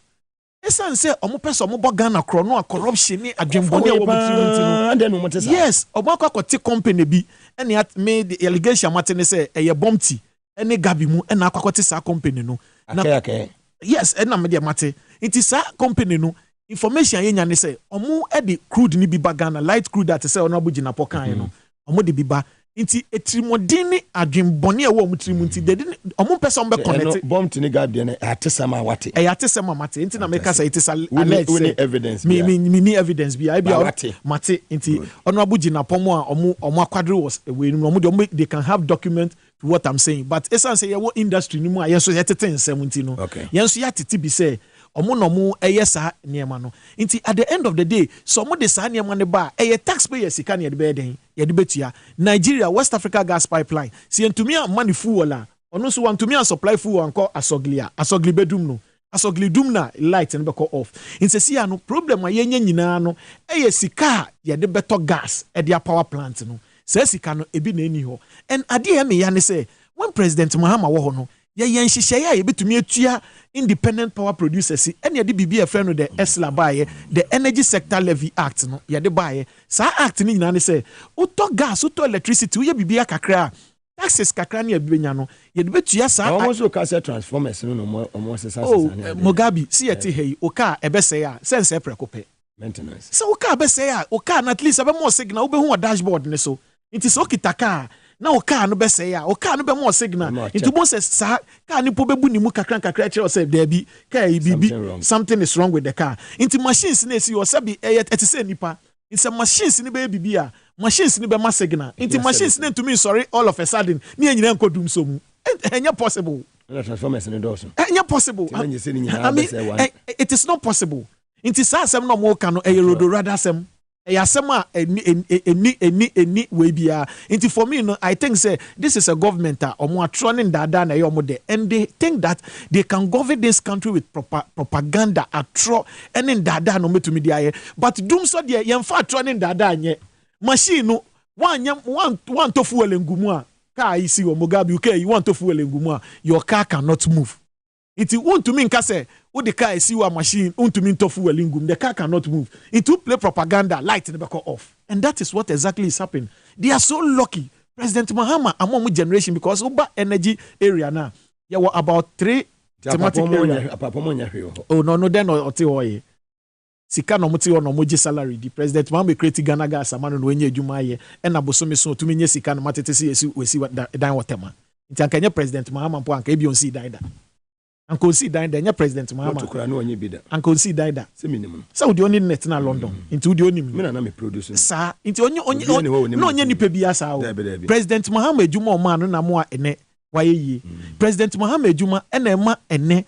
Esan say omo person omo Ghana kro no corruption ni adwembone a wo mutu no. Yes, omo akwakote company bi ene made the allegation matene say e ye bombti ene gabi mu ena akwakote sa company no. Okay. Yes, ena me de mate. It is sa company no. Information yenya ne say omo e de crude ni bi ba Ghana light crude that say ono abugina pokan no. Omo de bi ba inti etrimodini adwembone a wo mutrimu nti de omo person be connect bomb tini gabi ne atesama wate atesama mate inti na make say it is alleged evidence me evidence bi I be mate inti ono abugina pomo a omo akwadre was we no omo they can have document to what I'm saying but essence say your industry ni mu a yenso yetete nsem nti no yenso yatete bi say omo no mu eyesa niema no nti at the end of the day so mo de sa niema ne ba taxpayers sika ne de be den ye de betua Nigeria West Africa gas pipeline si entumi a mani fuel la ono so wantumi a supply fuel anko asogli bedum no asogli dum na light ne be call off nti si ya no problem a yenya nyina no sika ye de beto gas e de power plant no se sika no ebi na eni ho and ade me ya ne say when President Mahama wo ho no ye nhyehyeye a ye betumi atua independent power producers and ye de bibi e friend no the ESLA baye the Energy Sector Levy Act no ye de baye sa act ni nyina ne say uto gas uto electricity ye bibi akakra taxes kakra ne abenya no ye de betua sa almost so ka say transformers no omo se sa Mugabe si ye te hei oka ebese ya sense prekope maintenance so oka ebese ya oka na at least abe mo signal ube hu dashboard ne so it is okitaka na o car no be say ya o car no be more signal into mo say sa car ni po bebu ni mu kakran kire say there be car bibi something is wrong with the car into machines na see o sabi eti say nipa it's a machines ni be bibi a machines ni be ma signal into machines na to me sorry all of a sudden ni anyina nkodum so mu enya possible transformers ni do so enya possible I mean it is not possible into sa asem no mo kan no rodo rather asem Yasema any way bia. Into for me, no, I think say this is a government or more training dada na yomode, and they think that they can govern this country with propaganda atro and in dada no me to media. But doom so dear yamfa training dada nye machine no one to fuel ngumua car isi o Mugabe UK you want to fuel ngumua your car cannot move. It won't to mean say the car is your machine, to mean to fuel ingum, the car cannot move. It will play propaganda, light in the back off. And that is what exactly is happening. They are so lucky. President Mahama among generation because over energy area now. There were about 3 thematic areas. Oh no, then or Sika no muti no moji salary. The President Mahama create Ghana gas amano no enye adwuma ye. E na bosome so to menye sika no matete si we si dan watema. nti anka nye President Mahama mpo anka ebi onsi daida anka onsi daida nye President Mahama to kura no onye bi da anka onsi daida se minimum sa odi oni net na London nti odi oni me na me produce sa nti onye nipa bi asa o President Mahama ejuma o ma no na mo a ene waye President Mahama ejuma ena ema ene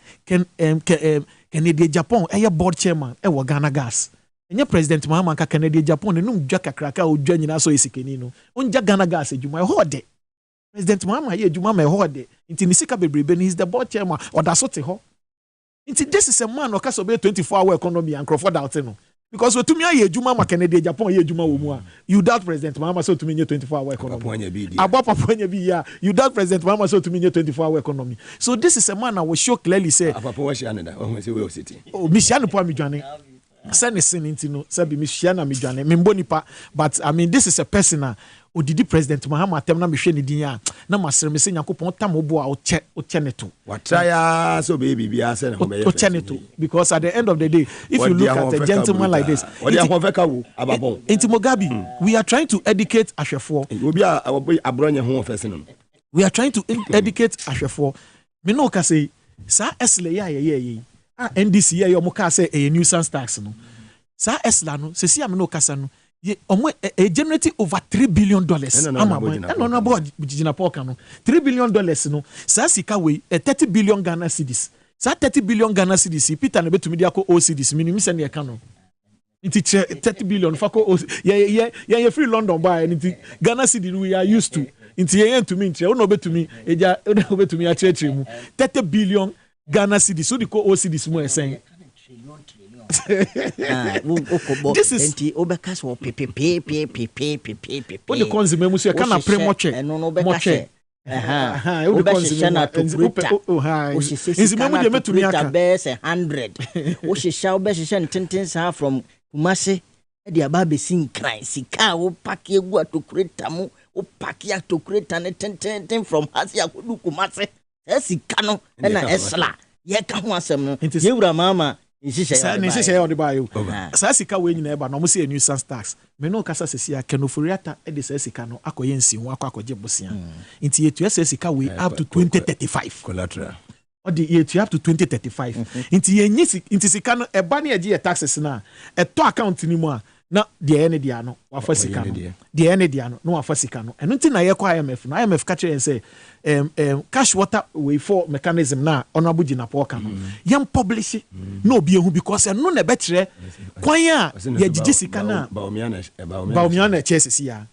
Canadian Japan eye board chairman wo Ghana Gas enye President Mahama nka Canadian Japan ne num dwa kakraka o dwa nyina so esikeni no onja Ghana Gas ejuma ho de President Mahama ye ejuma me ho de nti ni sika bebrebe ni is the board chairman oda so te ho nti this is a man o ka so be 24-hour economy and Crawford doubt no because otumi aye ejuma ma Canadian Japan ye ejuma wo mu a you doubt President Mahama so otumi nye 24-hour economy abo papa nya bi ya you doubt President Mahama so otumi nye 24-hour economy so this is a man I will show clearly say papa wa shia nda o say we o city oh mi shia no po amidwane send sin no sabi mi shia na midwane me mbo nipa but I mean this is a person odidi President Mahama atem na mehwe ne din a na masere me se Yakopon tam obo a o che neto wataya so baby bi ase na ho be o che neto because at the end of the day if you look at a gentleman like this Enti Mugabe we are trying to educate Ahwefo obi a abronye ho ofese no we are trying to educate Ahwefo me no ka say sa esle ya ye NDC ye yo mo ka say a nuisance tax no sa esla no se si am no kasa no a generating over $3 billion. No, $3 billion no. Sa sika we 30 billion Ghana cedis. Sa 30 billion Ghana cedis. Peter na betu media ko O cedis. Minimum send ye kano. Inti 30 billion fako O. Yeah, free London buy. Inti Ghana cedis we are used to. Inti ye to me. Inti ono betu me. Eja ono betu me a mu. 30 billion Ghana cedis. So di ko O cedis mo saying. This is obekas wo pepe what the consumer musu kana premoche moche o be hye na to preta o hye mu de metumi aka be 100 o hye o be hye ntenten sa from Kumase e dia ba be sin kran sika wo pack egu atokureta mu o pack atokureta ne tenten from Hase akodu Kumase e sika no e na esla ye ka ho asem no ye wura mama Nishisha on the bio. Sasika we nyina eba no mo se nuisance tax. Me no kasa sesia kenoforiata e de sasika no akoye nsi ho akwaje bosia. Nti yetu sasika we up to 2035 collateral. Or the yetu up to 2035. Nti yenyi nti sika no eba na ye taxes na eto account ni mu a na de ene dia no wafa sika no. De ene dia no wafa sika no. Eno nti na ye kwa IMF no IMF ka kire say cash water way for mechanism na honorable Jinapo ka no yam publish no be ehu because no na betre kwan a ye gigi sika na ba omiana chesi ya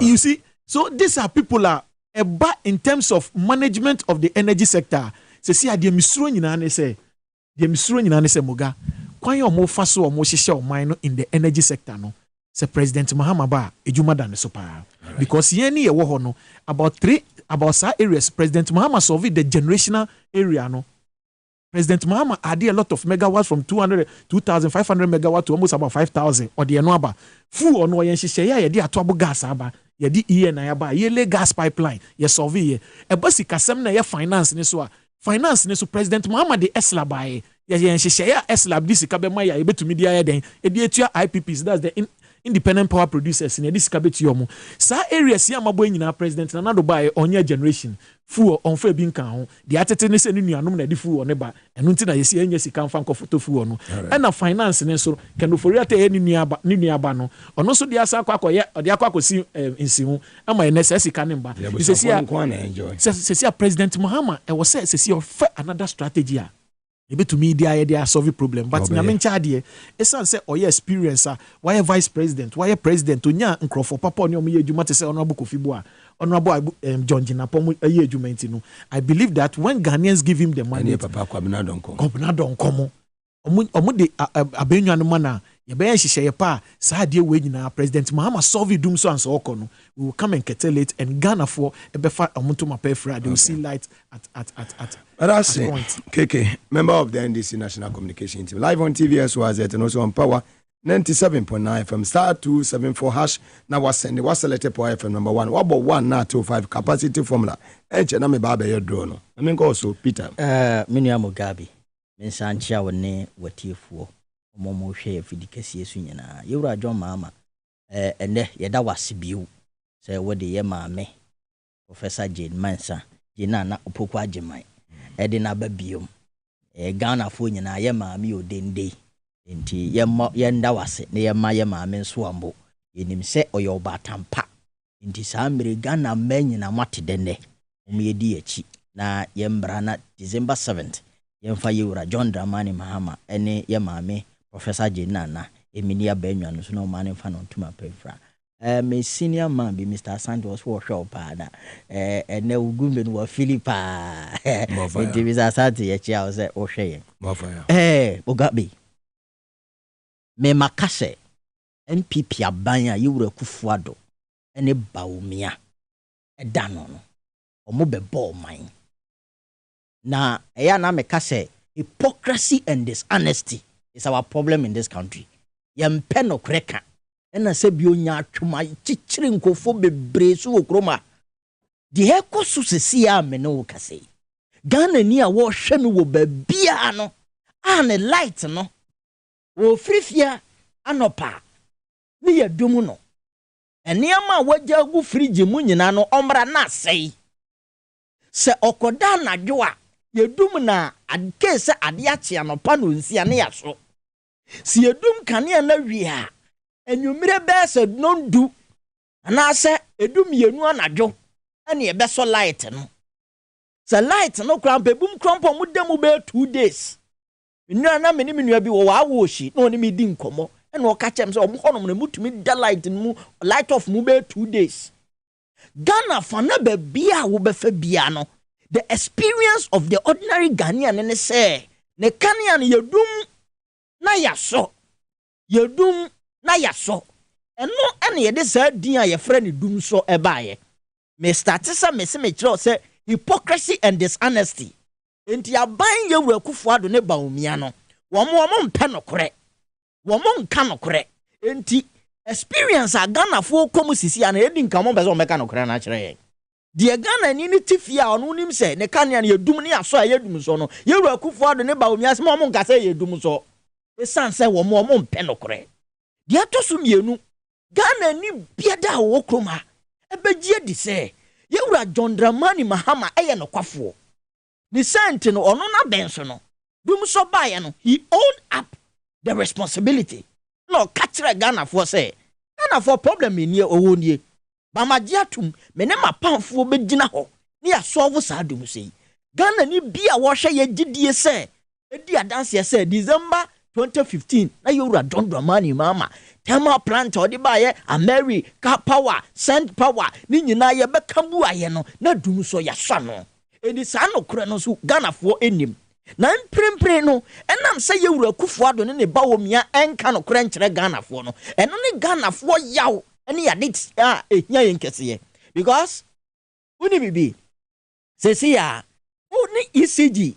you see so these are people are in terms of management of the energy sector se see ade misuro nyina ne se Muga kwan ya omo fa so omo hihye oman no in the energy sector no se President Mahama ba ejuma da ne so pa because yen ye wo ho no about sa areas President Mahama solve the generational area no President Mahama added a lot of megawatts from 2,500 megawatts to almost about 5,000 or the no aba full on yen hihye ya ye di atoabo gas aba ye di na ya ba ye le gas pipeline ye solve ye e basi kasem na ye finance ne so President Mahama de esla bae ye hihye ya esla bi sika be ma ya betumi dia ye den e di etua IPPs that's the independent power producers in this kabeti yomu sa areas ya mabo nyina president na nado bae onye generation full on fa bi nkan ho de atete ne se ne nuanom na di full on ba enu nti na yesi enye sika mfa nko photo full no na finance ne so kenofori ata ye ni nuaba no ono so de asa akwakoye de akwakosi nsihu ama ye ne se sika ne mba se President Mahama e wo se of another strategy a ebe to me dia solve problem but na mencha de esan say oye experience why vice president why president onya nkrofo papa oni omo ye adwuma te say honorable Kofi Boa honorable John Jinapo mo ye adwuma ntino I believe that when Ghanaians give him the money papa Kwabena Donkomo omo de abenwa no mana ye be hihye ye pa sa de we nyina President Mahama solve doom so and so okono we will come and curtail it and Ghana for ebefa omo to mapa fra they will see light at that's it. KK, member of the NDC National Communication Team, live on TV as well as and also on Power 97.9 FM star 274 hash. Now was selected for FM number 1. What about 1.25 capacity formula? And na me baba your drone. I mean also Peter. Minu Mugabe. Mensanchia wone watiefo. Omomo hwe afidikasi esu nyina. Yewura John Mahama. Ene yeda wase biu. Se wode ye maame. Professor Jane Mansa Jina na opokwa Jemai ede na babiom Ghana fo nyina ye maami odende enti ye nda wase na ye ma ye maami nso ambo yenim se oyo batampa enti saa mere Ghana man nyina mate denne umyedi achi na ye mbra na December 7th ye mfa ye wura John Dramani Mahama ene ye maami Professor Jane na emini abanwa no so na mane mfa no ntuma pefra my senior man be Mr. Santos was shop na ene ugumbe no wa Philippa enti Mr. Santos ye chia o se o hwe Mugabe me makase NPP abanya yewura Kufuado ene Baumia edano no omo bebo man na eya na me kase hypocrisy and dishonesty is our problem in this country yempe no kreka ena se bi onya atwuma chichire nkofo bebre so okroma de ekoso sesi a me no kase Ghana ni a wo hwe me wo babia no ane light no wo frifia anopa ni yadum no eniama wagya gu fridge mu nyina no omra na sei se okoda nadwo a yadum na adkese ade ache anopa no nsia ne yaso si yadum kane na wia enwumire bese nondu anase edum yenu anadwo ene ye beso light no se light no krampe bum krampo mu demu be 2 days nua na meni menua bi wo wawo hyi na oni mi di nkomo ene o ka chem se omhonom na mutumi da light mu light off mu be 2 days Ghana fana be bia wo be fa bia no the experience of the ordinary Ghanaian ne say ne Ghanaian yedum na yaso yedum na yaso eno ene ye de sa din a ye frɛ ne dum so ebaaye me start sa me se me kire say hypocrisy and dishonesty enti aban ye wura Kufuado ne Baumia no wo mpe nokore wo nka nokore enti experience a Ghana fo komu sisi ana edi nka mo bezo meka nokore na kire ye de Ghana ni tifia ono nim se ne kanea ye dum ne aso a ye dum so no ye wura Kufuado ne Baumia se mo nka se ye dum so esanse wo mpe nokore dia to so mienu Ghana ni biada wo kroma ebegie di se ye wura John Dramani Mahama eye no kwafo ni sente no ono na benso no dum so bae no he owned up the responsibility no kachira Ghana for say Ghana for problem ni owo nie ba magiatum mene mapamfo begina ho ni ya solve sa dum sei Ghana ni bia wo hwe ye gidie se edi adanse ye se December 2015 na yura John Dramani Mahama thermal plant odi baye America power send power ni nyina ye bekamu aye no na dum so ya swa no edi sa no kure no so Ghana fo enim na mprempre no enam se yewura Kufuado ne Baumia enka no kure nkyere Ghana fo no eno ne Ghana fo yaw ene ya dit ehia yenkese because uni bibi sesi ya uni ECG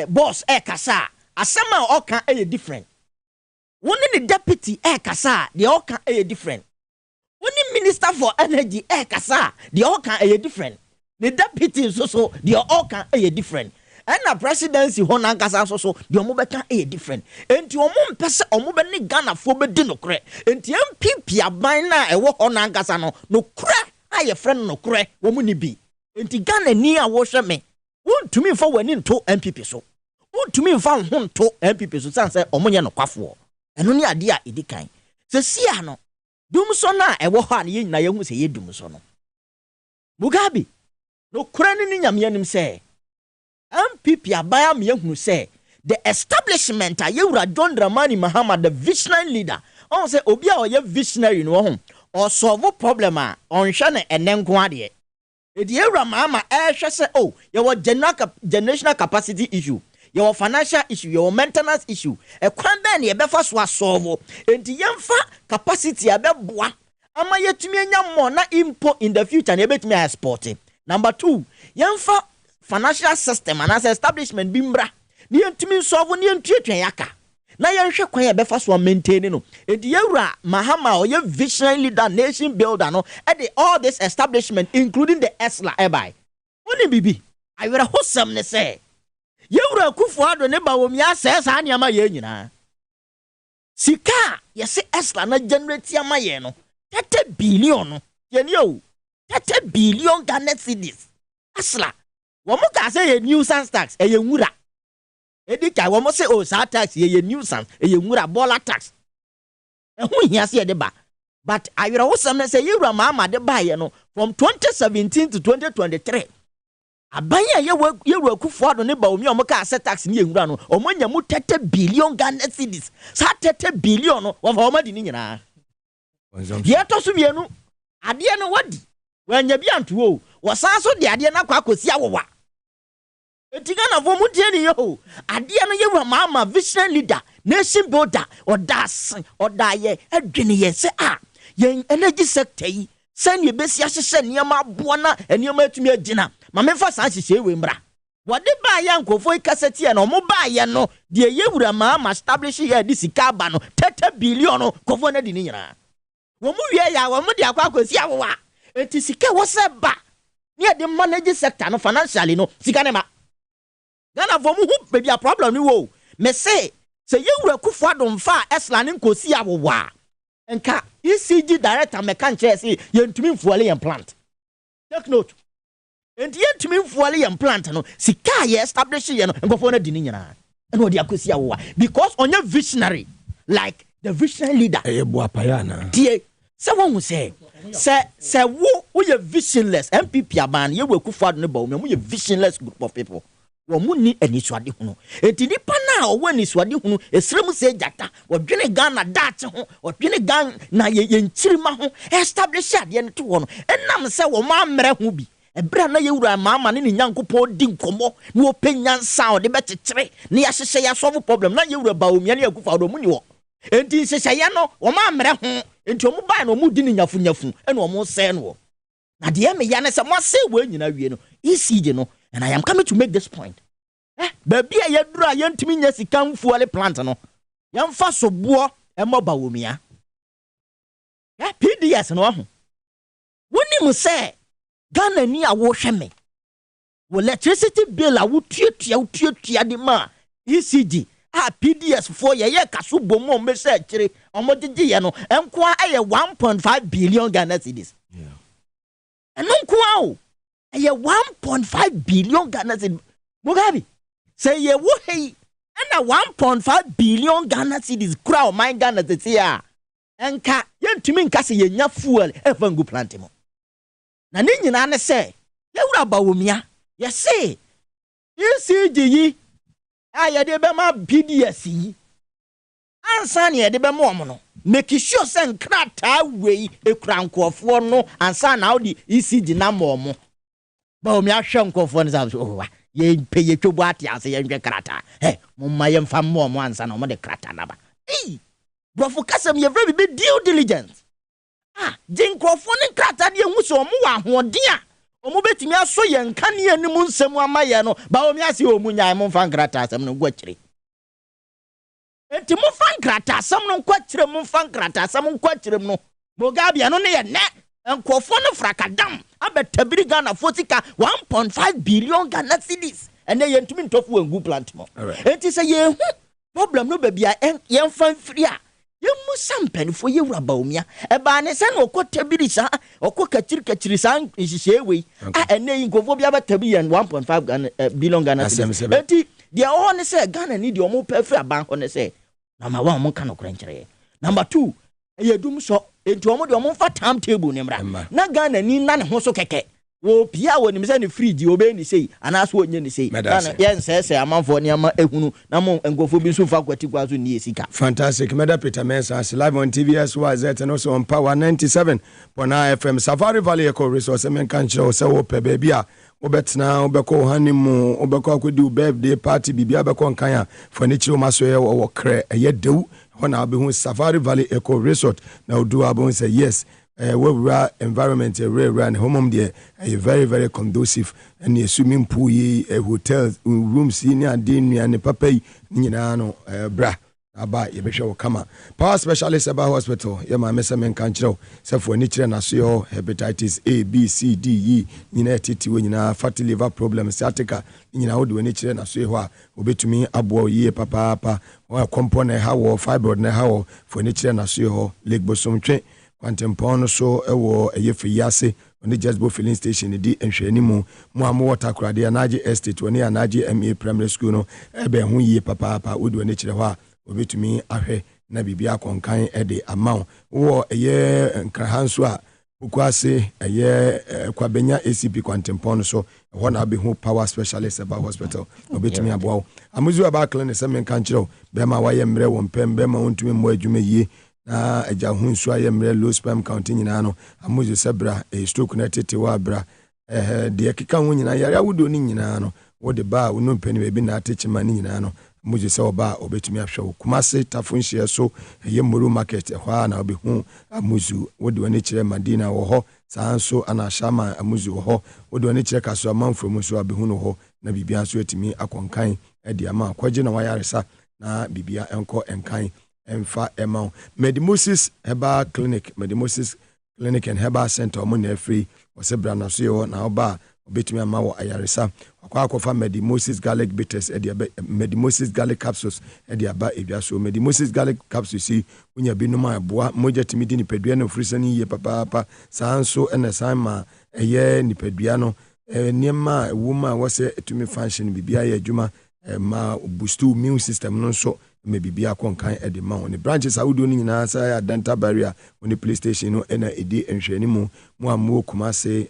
boss kasa asema oka different woni the deputy kasa the oka different woni minister for energy kasa the oka different the deputy so the oka different and the presidency hona kasa so the omobeka different enti omompese omobe ni Ghana fo be di no kre enti MPP aban na ewo hona kasa no kre aye friend no kre wo mu ni bi enti Ghana ni a wo hwe me wontumi fa wani nto MPP so wontumi mfa ho nto MPP so sanse omonye no kwafo eno ni ade a edikan se sia no dum so na ewo ho a ne nyina ye hu se ye dum so no Mugabe no kura ni nyame anim se MPP abaya me hu se the establishment a yewura John Dramani Mahama the visionary leader on say obi a oye visionary no ho or solve problem a on hwe ne enenko ade edi yewura Mahama hwe se oh your generational capacity issue your financial issue, your maintenance issue, a kwan be be fa so solve. Enti yemfa capacity abeboa. Ama yetumi anya more na impo in the future na betumi export. Number 2, yemfa financial system and as establishment bimbra. Ni yetumi solve ni entwetwe yaka. Na yenhwe kwan be fa so maintain no. Enti yewura Mahama or ye visionary leader nation builder no at all this establishment including the ESLA ebai. Oni bibi. Ayera hosam ne say yewura Kufuado ne Baumia sa anyama ye nyina sika yesi esla na generate ama ye no 30 billion no ye ni o 30 billion Ghana cedis. Asla. Womo ka say a nuisance tax, a wura. Edika womo say oh sa tax ye nuisance, a wura bola tax. And who here see the ba. But I will also say you mama de buy from 2017 to 2023. Abanya ye work for the neighbor me omoka set tax ni ewura no omonya mu 30 billion Ghana cedis. Sa 30 billion no of how di nyina. Ye to so bienu ade no wadi. Wanya bi anto o. Wasan so de ade na kwa akosi awowa. Etiga na fo mu tie ni yo. Ade no ye wa mama vision leader, nation builder, odas odaye adwene ye se yen energy sector yi san ye besi ahye niam abo na niam atumi agina ma memfa san hye we mbra wode ba ya nkofo ikaseti e no mo ba ye no de ye wura ma establish ye di sika ba no 30 billion no kofo na di ni nyina wo mu wie ya wo mu de akwa akosi awowa enti sika wo se ba ne de manage sector no financially no sika ne ma Ghana for mu hu be bia problem ni wo me say ye wura kufo adom fa esla ne nkosi awowa enka ECG director mechanic say yentumi mfuale yen plant. Take note. And yentumi mfuale yen plant no sika ye establish ye no nkofo na di ni nyina. And odi akosi awowa because onye visionary like the visionary leader. Buapayana. Die se won say wo ye visionless MPP aban ye wekufo adom ne ba wo ye visionless group of people. Womu ni eniswade hunu enti nipa na owo eniswade hunu esrem se jata wodwene Ghana dache ho wodwene Ghana na ye nchirima ho establish ade ne to no enam se wo ma amre ho bi ebra na ye wura mama ne nyankopɔ di nkomo na openyansa o de betetere ne ya hyehye ya solve problem na ye wura ba omia ne akufa do mu ni wo enti hyehye ya no wo ma amre ho enti omu ba na omu di ne nyafu ene omu se no na de me ya ne se mo se wo nyina wie no ECG no. And I am coming to make this point. Baby, I dra yentimi nya sika mfuale plant no. Yamfa so bo e moba womia. PDS no ho. Woni mu say Ghana ni awo hweme. Wo electricity bill a wo tuatua de ma ECG. PDS for ye kaso bomo me say kire omodigi ye no enko aye 1.5 billion Ghana cedis. Yeah. Eno nko a 1.5 billion Ghana cedis. Mugabe say ye wo hey and 1.5 billion Ghana cedis kura o my Ghana cedis enka yentumi nka se ye nya fuel efangu plant mo na ne nyina ne say ye wura ba womia ye say ECG yi ye de be ma PDS yi ansa ne ye de be ma omo no make sure say nkrata wei ekura nkofo no ansa na odi ECG na ma omo ba omi ahwe nkofo no say oh ye peye twobo ate ase ye nhwe krata mumma ye mfa mo mo ansa na mo de krata na ba brofo kasem ye very be due diligence jinkrofo ne krata de hu so mo wa hoden a omo betimi aso ye nka ne anim nsem ama ye no ba omi ase omu nyae mo mfa krata asem no gwakire enti mo mfa krata asem no kwakire mo mfa krata asem no kwakire no Mugabe no ne ye ne nkofo no frakadam abetabiri Ghana fotika 1.5 billion Ghana cedis ene yentumi ntofu engu plant mo enti say ye problem no babia yen fan free a yemu sampanfo ye wura baomia eba ne se no okotabiri sa okokachiri sa nhihye we ene nkofo bia betabi yen 1.5 billion Ghana cedis enti dia o ne say Ghana ni dia omo pa free aban ho ne say number 1 mo kan no krenkyere number 2 eyedum so enti omo de omo fa timetable ne mra na Ghana ni na ne ho so keke wo pia wo ni se ne fridge obe ni sei anaso onye ni sei Ghana yen se amanfo ne ama ehunu na mo engofo bi so fa kwati kwazo ni esika fantastic Meda Peter Mensa live on TVS YZ and also on Power 97.9 FM Safari Valley Eco Resource men kan chiro se wo pe baby a obetna obeko hanimu obeko akodi birthday party bibia beko nkan a furniture maso ye wo kre eye dew when I be Safari Valley Eco Resort now do I say yes where environment run home there very very conducive and a swimming pool a hotel rooms near din and papa nyina no bra aba ye be hwe kama power specialist about hospital ye ma mesa men kan kire se for ni kire na so hepatitis A B C D E nyina titi we nyina fatty liver problem sciatica nyina wo de ni kire na so ho a obetumi abo ye papa wa component ha wo fibroid na ha wo for ni kire na so ho leg bosom twe kwantempon so ewo eye friyase oni Jesbo filling station di enhwani mu mo am water krade anaje estate oni anaje MA primary school no ebe ho yie papa wodi oni kire ho a obetumi ahwe na bibia konkan de amount wo eye nkrahanso a ukwase eye kwabenya ACP kwantempon so ho na be ho power specialist about hospital obetumi aboa amuzu aba clinic se men kan kire be ma waye mre wo mpem be ma wontumi mo adwuma yie na eja hu nso aye mre low sperm count nyina no amuzu sebra stroke na tete wa bra de keka ho nyina yare awodo ni nyina no wo de ba wono mpani be bi na atechima ni nyina no amuzu se oba obetumi ahwe Kumase tafunhye so ye moru market ho na obi hu amuzu wo de wani kire Madina wo ho sanso ana shama amuzu wo ho wo de wani kire kaso amanfo mu so abi hu no ho na bibia so etimi akonkan de ama kwaje na wayaresa na bibia enko enkan emfa emau Medimosis Herbal Clinic and Herbal Center mo na free wasebra na so yo na oba obetumi ama wo ayaresa akwa Medimosis garlic bitters Medimosis garlic capsules aba edwa so Medimosis garlic capsules si unya binum aboa moja timidi ni pedua no frisani ye papa sanso ene sanma eye ni pedua no niema wuma wase etumi function bibia ye adwuma ma boost immune system no so me bibia konkan e de ma on branches awudo ni nyina sa ya dental barrier on PlayStation no ena edi enhwani mu amu Kumase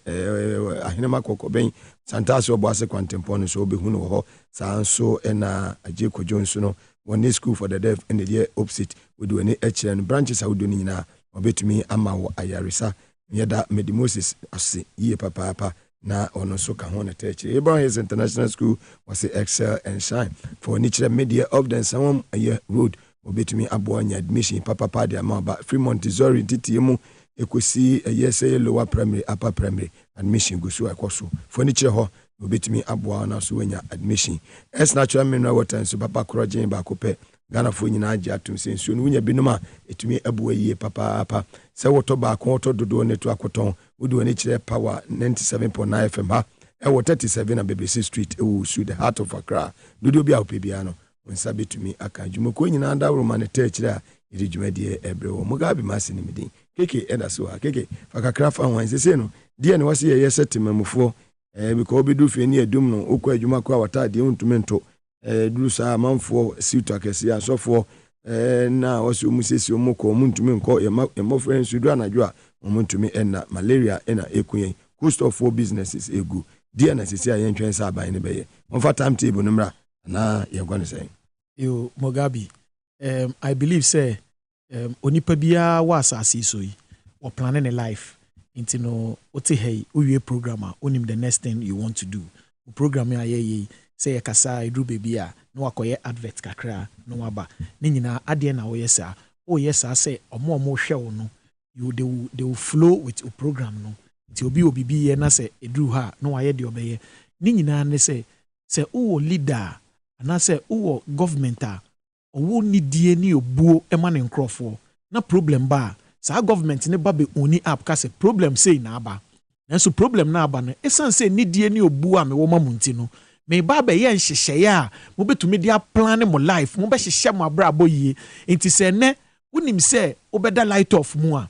ahenema kokoben santaso oboase kwantempon so obehu no ho sanso ena aje kojonso no one school for the deaf and the opposite we do any HN branches awudo ni nyina obetumi ama wo ayaresa yeda Medimosis ase ye papa na ono so ka ho na teche Abraham International School was excel and shine for nature media of the some road obetumi aboanya admission papa de amaba free Montessori titiemu ekosi say lower primary upper primary admission go so akoso for nature ho obetumi aboa na so wenya admission as natural mineral water so papa krogen ba kope Ghana fo nyina agye atum sensuo no wunya binom a etumi aboa yie papa se woto ba ko woto dodo ne to akoton wodi wani kire power 97.9 FM ha e wo 37 na BBC Street e wo su the heart of Accra dodo bia opebia no wonsa betumi aka dwumako nyina ndawro ma ne ta kire a iri dwumadie ebre wo Mugabe Maase ni midin keke eda so ha keke fakakra fa wan sese no die ne wase ye setemamufo because obedu fe ni adum no okwa adwumako a wata de untumento duru sa manfo siuto akese asofo na wase omusesi omoko omuntumi nko yemo friends du anadwo a omuntumi enna malaria ena ekuyen cost of four businesses egu dia na sisi ayen twen sa aban ne beye onfa timetable numra na ye gwane say yo Mugabe I believe say onipa bia wa asase so yi or planning a life into no ote hey uwie programmer onim the next thing you want to do program ya ye say kasa edru baby a no akoye advert kakra no waba ni nyina ade na wo yesa o yesa say omo hwe wo no they will flow with a program no ti obi bi ye na say edru ha no waye de obeye ni nyina ne say o leader na say o government a owo ni die ni obuo ema ne nkrofo na problem ba sa government ne ba be oni app ka say problem say na aba na so problem na aba no esan say ni die ni obuo a me wo mamunti no me ba be ye nhyehyeye a mo betumi dia plan mo life mo be hyehye mo abrabo yie enti say ne wonim say obeda light off mu a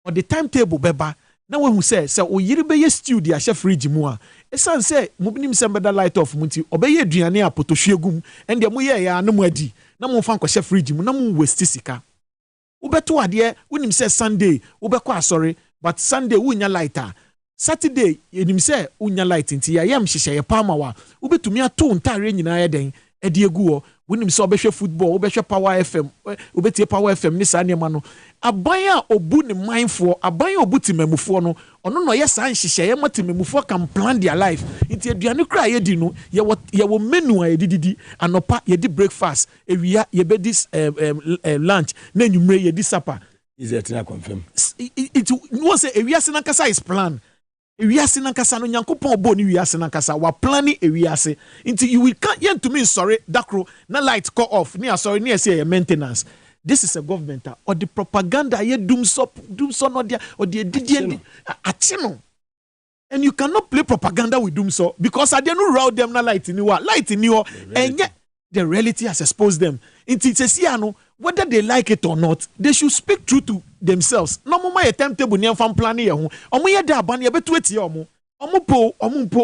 or the timetable beba na we hu say o yiri be ye stew dia hye fridge mu a esan say mo binim say beda light off mu nti obeye aduane a potohwegum ende mo ye ya na mo adi na mo fa nkɔ hye fridge mu na mo waste sika ubeto ade wonim say Sunday ubekɔ asɔre but Sunday wunya lighter Saturday yenim say unya light nti ya yam hyehyɛ palma wa ubetumi ato ntare nyina ya den ade egu ho wonim say obehwɛ football obehwɛ Power FM obetie Power FM ni sa nema no aban a obu ne mindful aban a obu timamufo no ono no yɛ san hyehyɛ yɛ matimamufo can plan their life nti aduane kra yɛ di no yɛ wo menu a yɛ didi anopa yɛ di breakfast ewia yɛ be this lunch na nwumre yɛ di supper is it na confirm it no say ewia se nankasa is plan ewiase nankasa no nyankopon obo ni wiase nankasa wa planning ewiase nti you will can't yen to me sorry dakro na light cut off ni sorry ni say maintenance. This is a government or the propaganda ye doom so no dia or the didi atino. And you cannot play propaganda with doom so because I didn't route them na light in you and yet the reality has exposed them. It's a whether they like it or not, they should speak true to themselves. No more my timetable near fan plan here. Omo ye da ban ye betu eti omo. Omo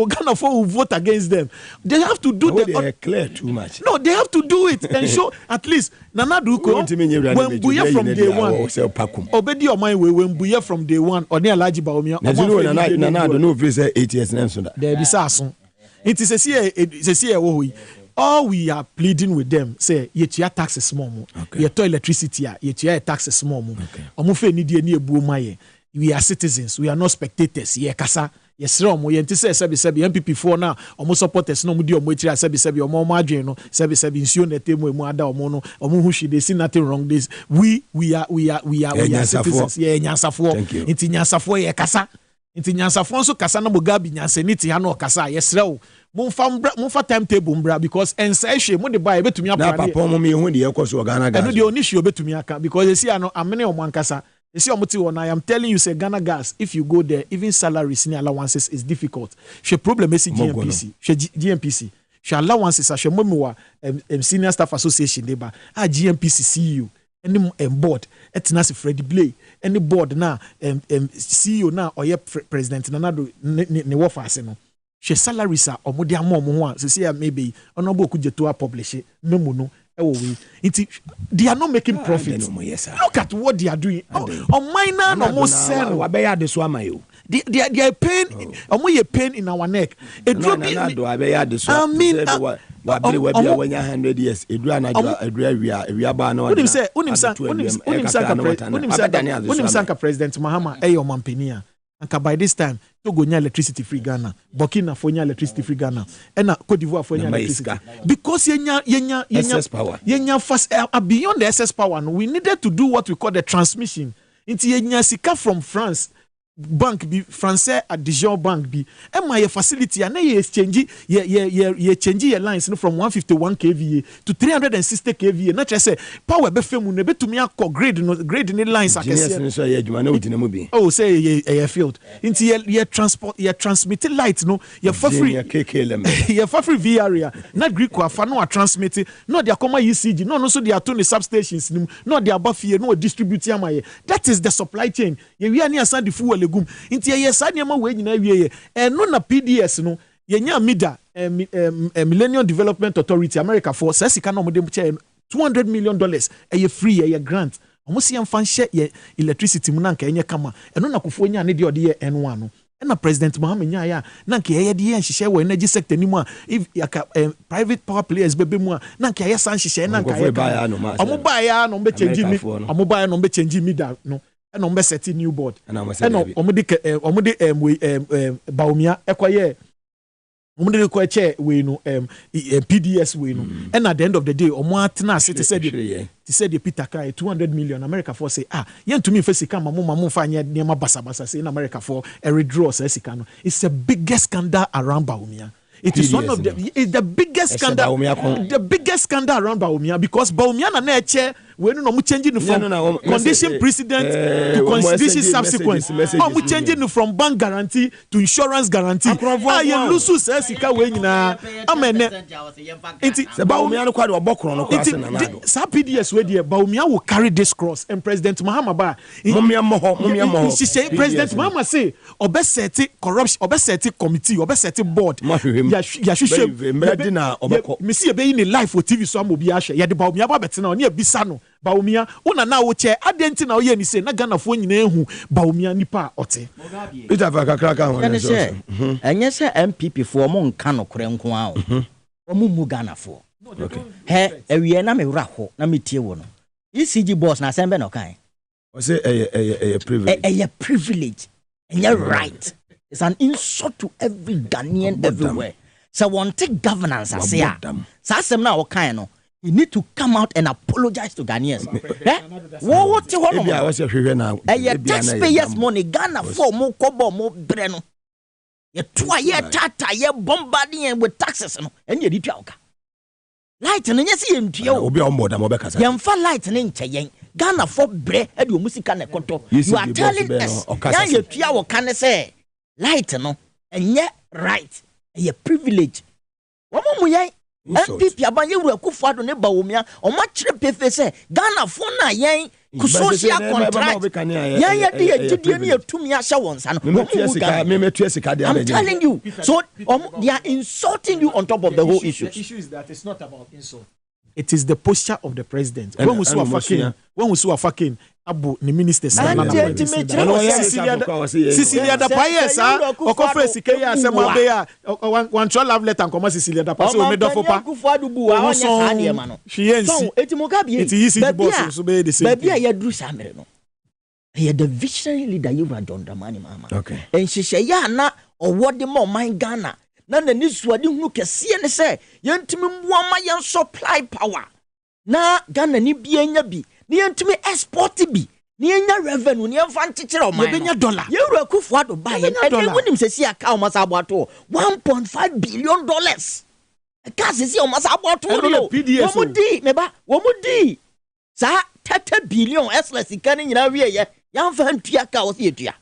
Ghana for will vote against them. They have to do that. They clear too much. No, they have to do it and show at least Nana Duko when Buya from day one. Obedi your mind when Buya from day one or near Laji Baumia. Nana don't know if it's 8 years and so that. There be sasun. It is a all we are pleading with them say ye taxes small mo. Ye to electricity ye taxes small mo. Omo fe ni die ni ebu maye. We are citizens. We are not spectators. Ye kasa. Yes, Rom, we anticipate sebi MPP4 now. Almost supporters no mudi omo etira sebi omo adwen no sebi nsio netemu emu ada omo no omo hu shi they see nothing wrong this. We are citizens. Yeah, nyansafo. Inti nyansafo ye kasa. Inti nyansafo so kasa na Mugabe nyanseniti ha no kasa. Yes, rew. Mumfa timetable mbra because enseshe mo de buy betumi apani. Na papa mo me hu de ekoso Ghana gas. Eno de onishi obetumi aka because you see ano amene omo ankasa. You see, I am telling you, say Ghana Gas, if you go there, even salaries and allowances is difficult. She problem is GMPC. She GMPC. She allowances are she momewa senior staff association deba. GMPC CEO any board. Etinasi Freddie Blay any board na CEO na or president na do ne wofase no. She salaries are omodi amo so see maybe honorable kujeto publish memo no. They are not making profit. Look at what they are doing. On minor no more sell. They are pain. Omo pain in our neck. I mean, 100 years. President Mahama Eyo Mampenia. And by this time, Togo nya electricity free Ghana, Burkina Faso nya electricity free Ghana, and Cote d'Ivoire for nya electricity. Because yenya power. Yenya fast beyond the SS power. No, we needed to do what we call the transmission. Into yenya sika from France. Bank be Francais at Dijon Bank be my facility and ye exchange ye change your lines from 151 kVA to 360 kVA. Not just say power be femu ne be to me grade in lines oh say ye field into ye transport ye transmit light no ye for free ye for free V area not Greek or fa no transmit no they come ECG no so they are to the substations no they are buffy no distribute my that is the supply chain ye we are near sand the fuel legum inti ye sa niam we nyina wie no na PDS no ye nya mida Millennium Development Authority America for sika no mo dem che $200 million ye free ye grant omo se yam fan share electricity mu na nka enye kama eno na kofo nya ne de ode ye N1 no na President Muhammad nya ya na nka ye de ye nhihye wo energy sector ni mu a if private power players bebe mu a na nka ye san nhihye na nka ye omo ba ya no be change mi omo ba ya no be change mi da no and on set new board and omudi Baumia ekoye omudi ko che we no PDS we no and at the end of the day omo atena city said the Peter Kai 200 million America for say yen to me face come mama fa anya niam basa say in America for a withdraw say sika no it's the biggest scandal around Baumia. It is one of the biggest scandal. The biggest scandal around Baumia because Baumia na chair when no changing from condition precedent to condition subsequent. No changing from bank guarantee to insurance guarantee. You lose sika we nyina. Amen. Baumia no kwade obokro no kwase na na. Sa PDS we dey Baumia will carry this cross and President Mahama ba. President Mahama say obeseti corruption obeseti committee obeseti board. Ya shushe medina obeko misi ebe in life for TV so amobi ahwe ya de Baumia ba betina oni ebisa no Baumia una na wo che adenti na oye ni se na Ghana fo nyina ehu Baumia nipa ote Peter Fakakraka ho ne so enye se MPP fo mo nka no kore nko a o mu Ghana fo he ewie na me wura ho na metie wo no ECG boss na sembe no kan o say a privilege and your right. It's an insult to every Ghanaian everywhere. So one take governance as ya. So na okano. You need to come out and apologize to Ghanaians. What you want? Taxpayers' money Ghana for more kobo more breno. You twa tata ye bombarding with taxes and you did yoga. Light and yes him to you. Yam fa light and yen. Ghana for bre and you musica ne control. You are telling us you tia can say. Light no and yet right a privilege. One more MPP abanye wura Kufuor ne Baumia o ma kire pefe say Ghana for na yen social contract ya de agidie ne atumi ahye won sa no I'm telling you, so they are insulting you on top of the whole issue. The issue is that it's not about insult. It is the posture of the president. When we saw fucking Abu, the minister, Cecilia da Payesa, Okofre Sikeya, Semabea, one child love letter and come Cecilia da Paso, Medofopa. She is easy to boss, so be the same. Baby, I drew Samerino. He had the visionary leader, you were John Dramani Mama. Okay. And she said, Yana, or what the more my Ghana. None of this what you look at see and say, young to me, one supply power. Na Ghana ni bien be, near to me export be, near revenue, near fan teacher of my dollar. You were good for to buy it, and then when him says, see a cow must have $1.5 billion. A cash is your must have bought $1 million. Sa 30 billion as less can in area, young fan tia cows here.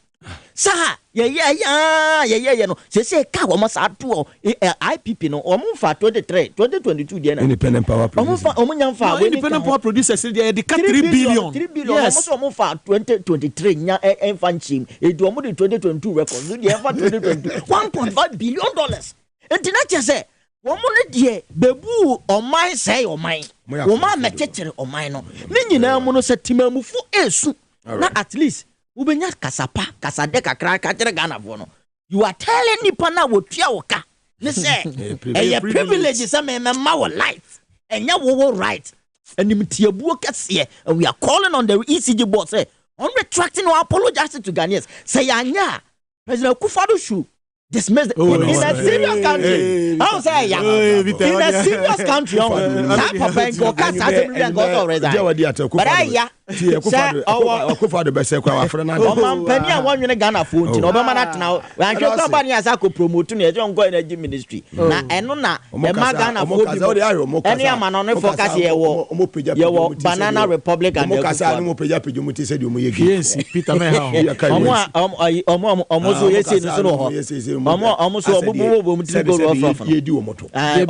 Sa yeah no say cow must have two IPP no omufa 2022 there independent power producer independent power producers they 3 billion yes omufa 2023 nya enfanchim edu omu 2022 record no dey enfa 2022 $1.5 billion enti na chese womu ne die bebu oman say oman woma mekekere oman no ne nyina mu no setimamufu esu na at least ubenya kasapa kasade kakra kajere Ghana fo no you are telling nipa na wotua woka ne say a privilege say me ma wo life enya wo right animtiabuo kese and we are calling on the ECG board say on retracting or apologizing to Ghanaians say anya President Akufo-Addo should dismiss in a serious country. How say ya? In a serious country, Papa and Goka Saturday go resign. But I Akufo-Addo be say kwa afro na. O man pani an won Ghana phone ti no be manat now. Wan hwe company as ko promote na e go energy ministry. Na eno na e ma Ghana phone. Eni ama no no focus ye wo Banana Republic and the Akufo-Addo mo peja pejomuti se di mo ye. Yes, Peter Meha. Omo so yesi no so ho. Omo so obubu muti go rough from. Ye di omoto. Ye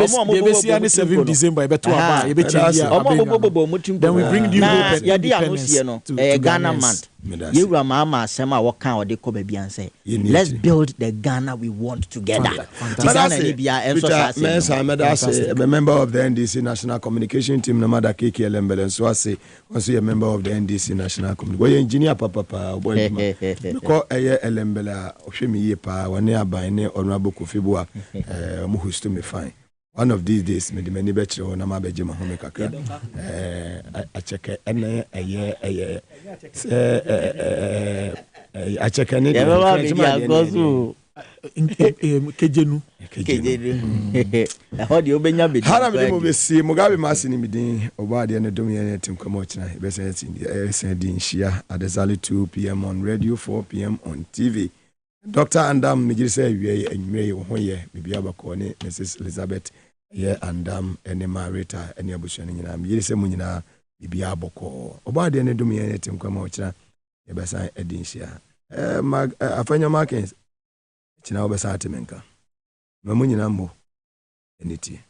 see on 7 December be to aba ye be change ya. Omo muti then we bring the hope and Ghana man. Mugabe Maase a waka o de ko ba bia say let's build the Ghana we want together. I'm a member of the NDC National Communication Team, no matter KKLM, so I say also a member of the NDC National Communication. We engineer papa boy because Elembela Oshemi ye pa wane abane Honorable Kofi mu who's to me fine. One of these days, me the many better on my bedroom home kakra. I check I check Kejenu. How do you bring up? Mugabe Maase ni midin obade ne dom ye tim komo china be say din shia at exactly 2 p.m. on radio, 4 p.m. on TV. Dr. Andam Mijiri say we enwere wo hoye bibia bako ne Mrs. Elizabeth ye Andam ene Marita ene abusua ne nyina Mijiri say munyina bibia bako obade ne dom ye tim komo china e be say edin shia afanya markings china obesa atemenka mamunyina mbo eniti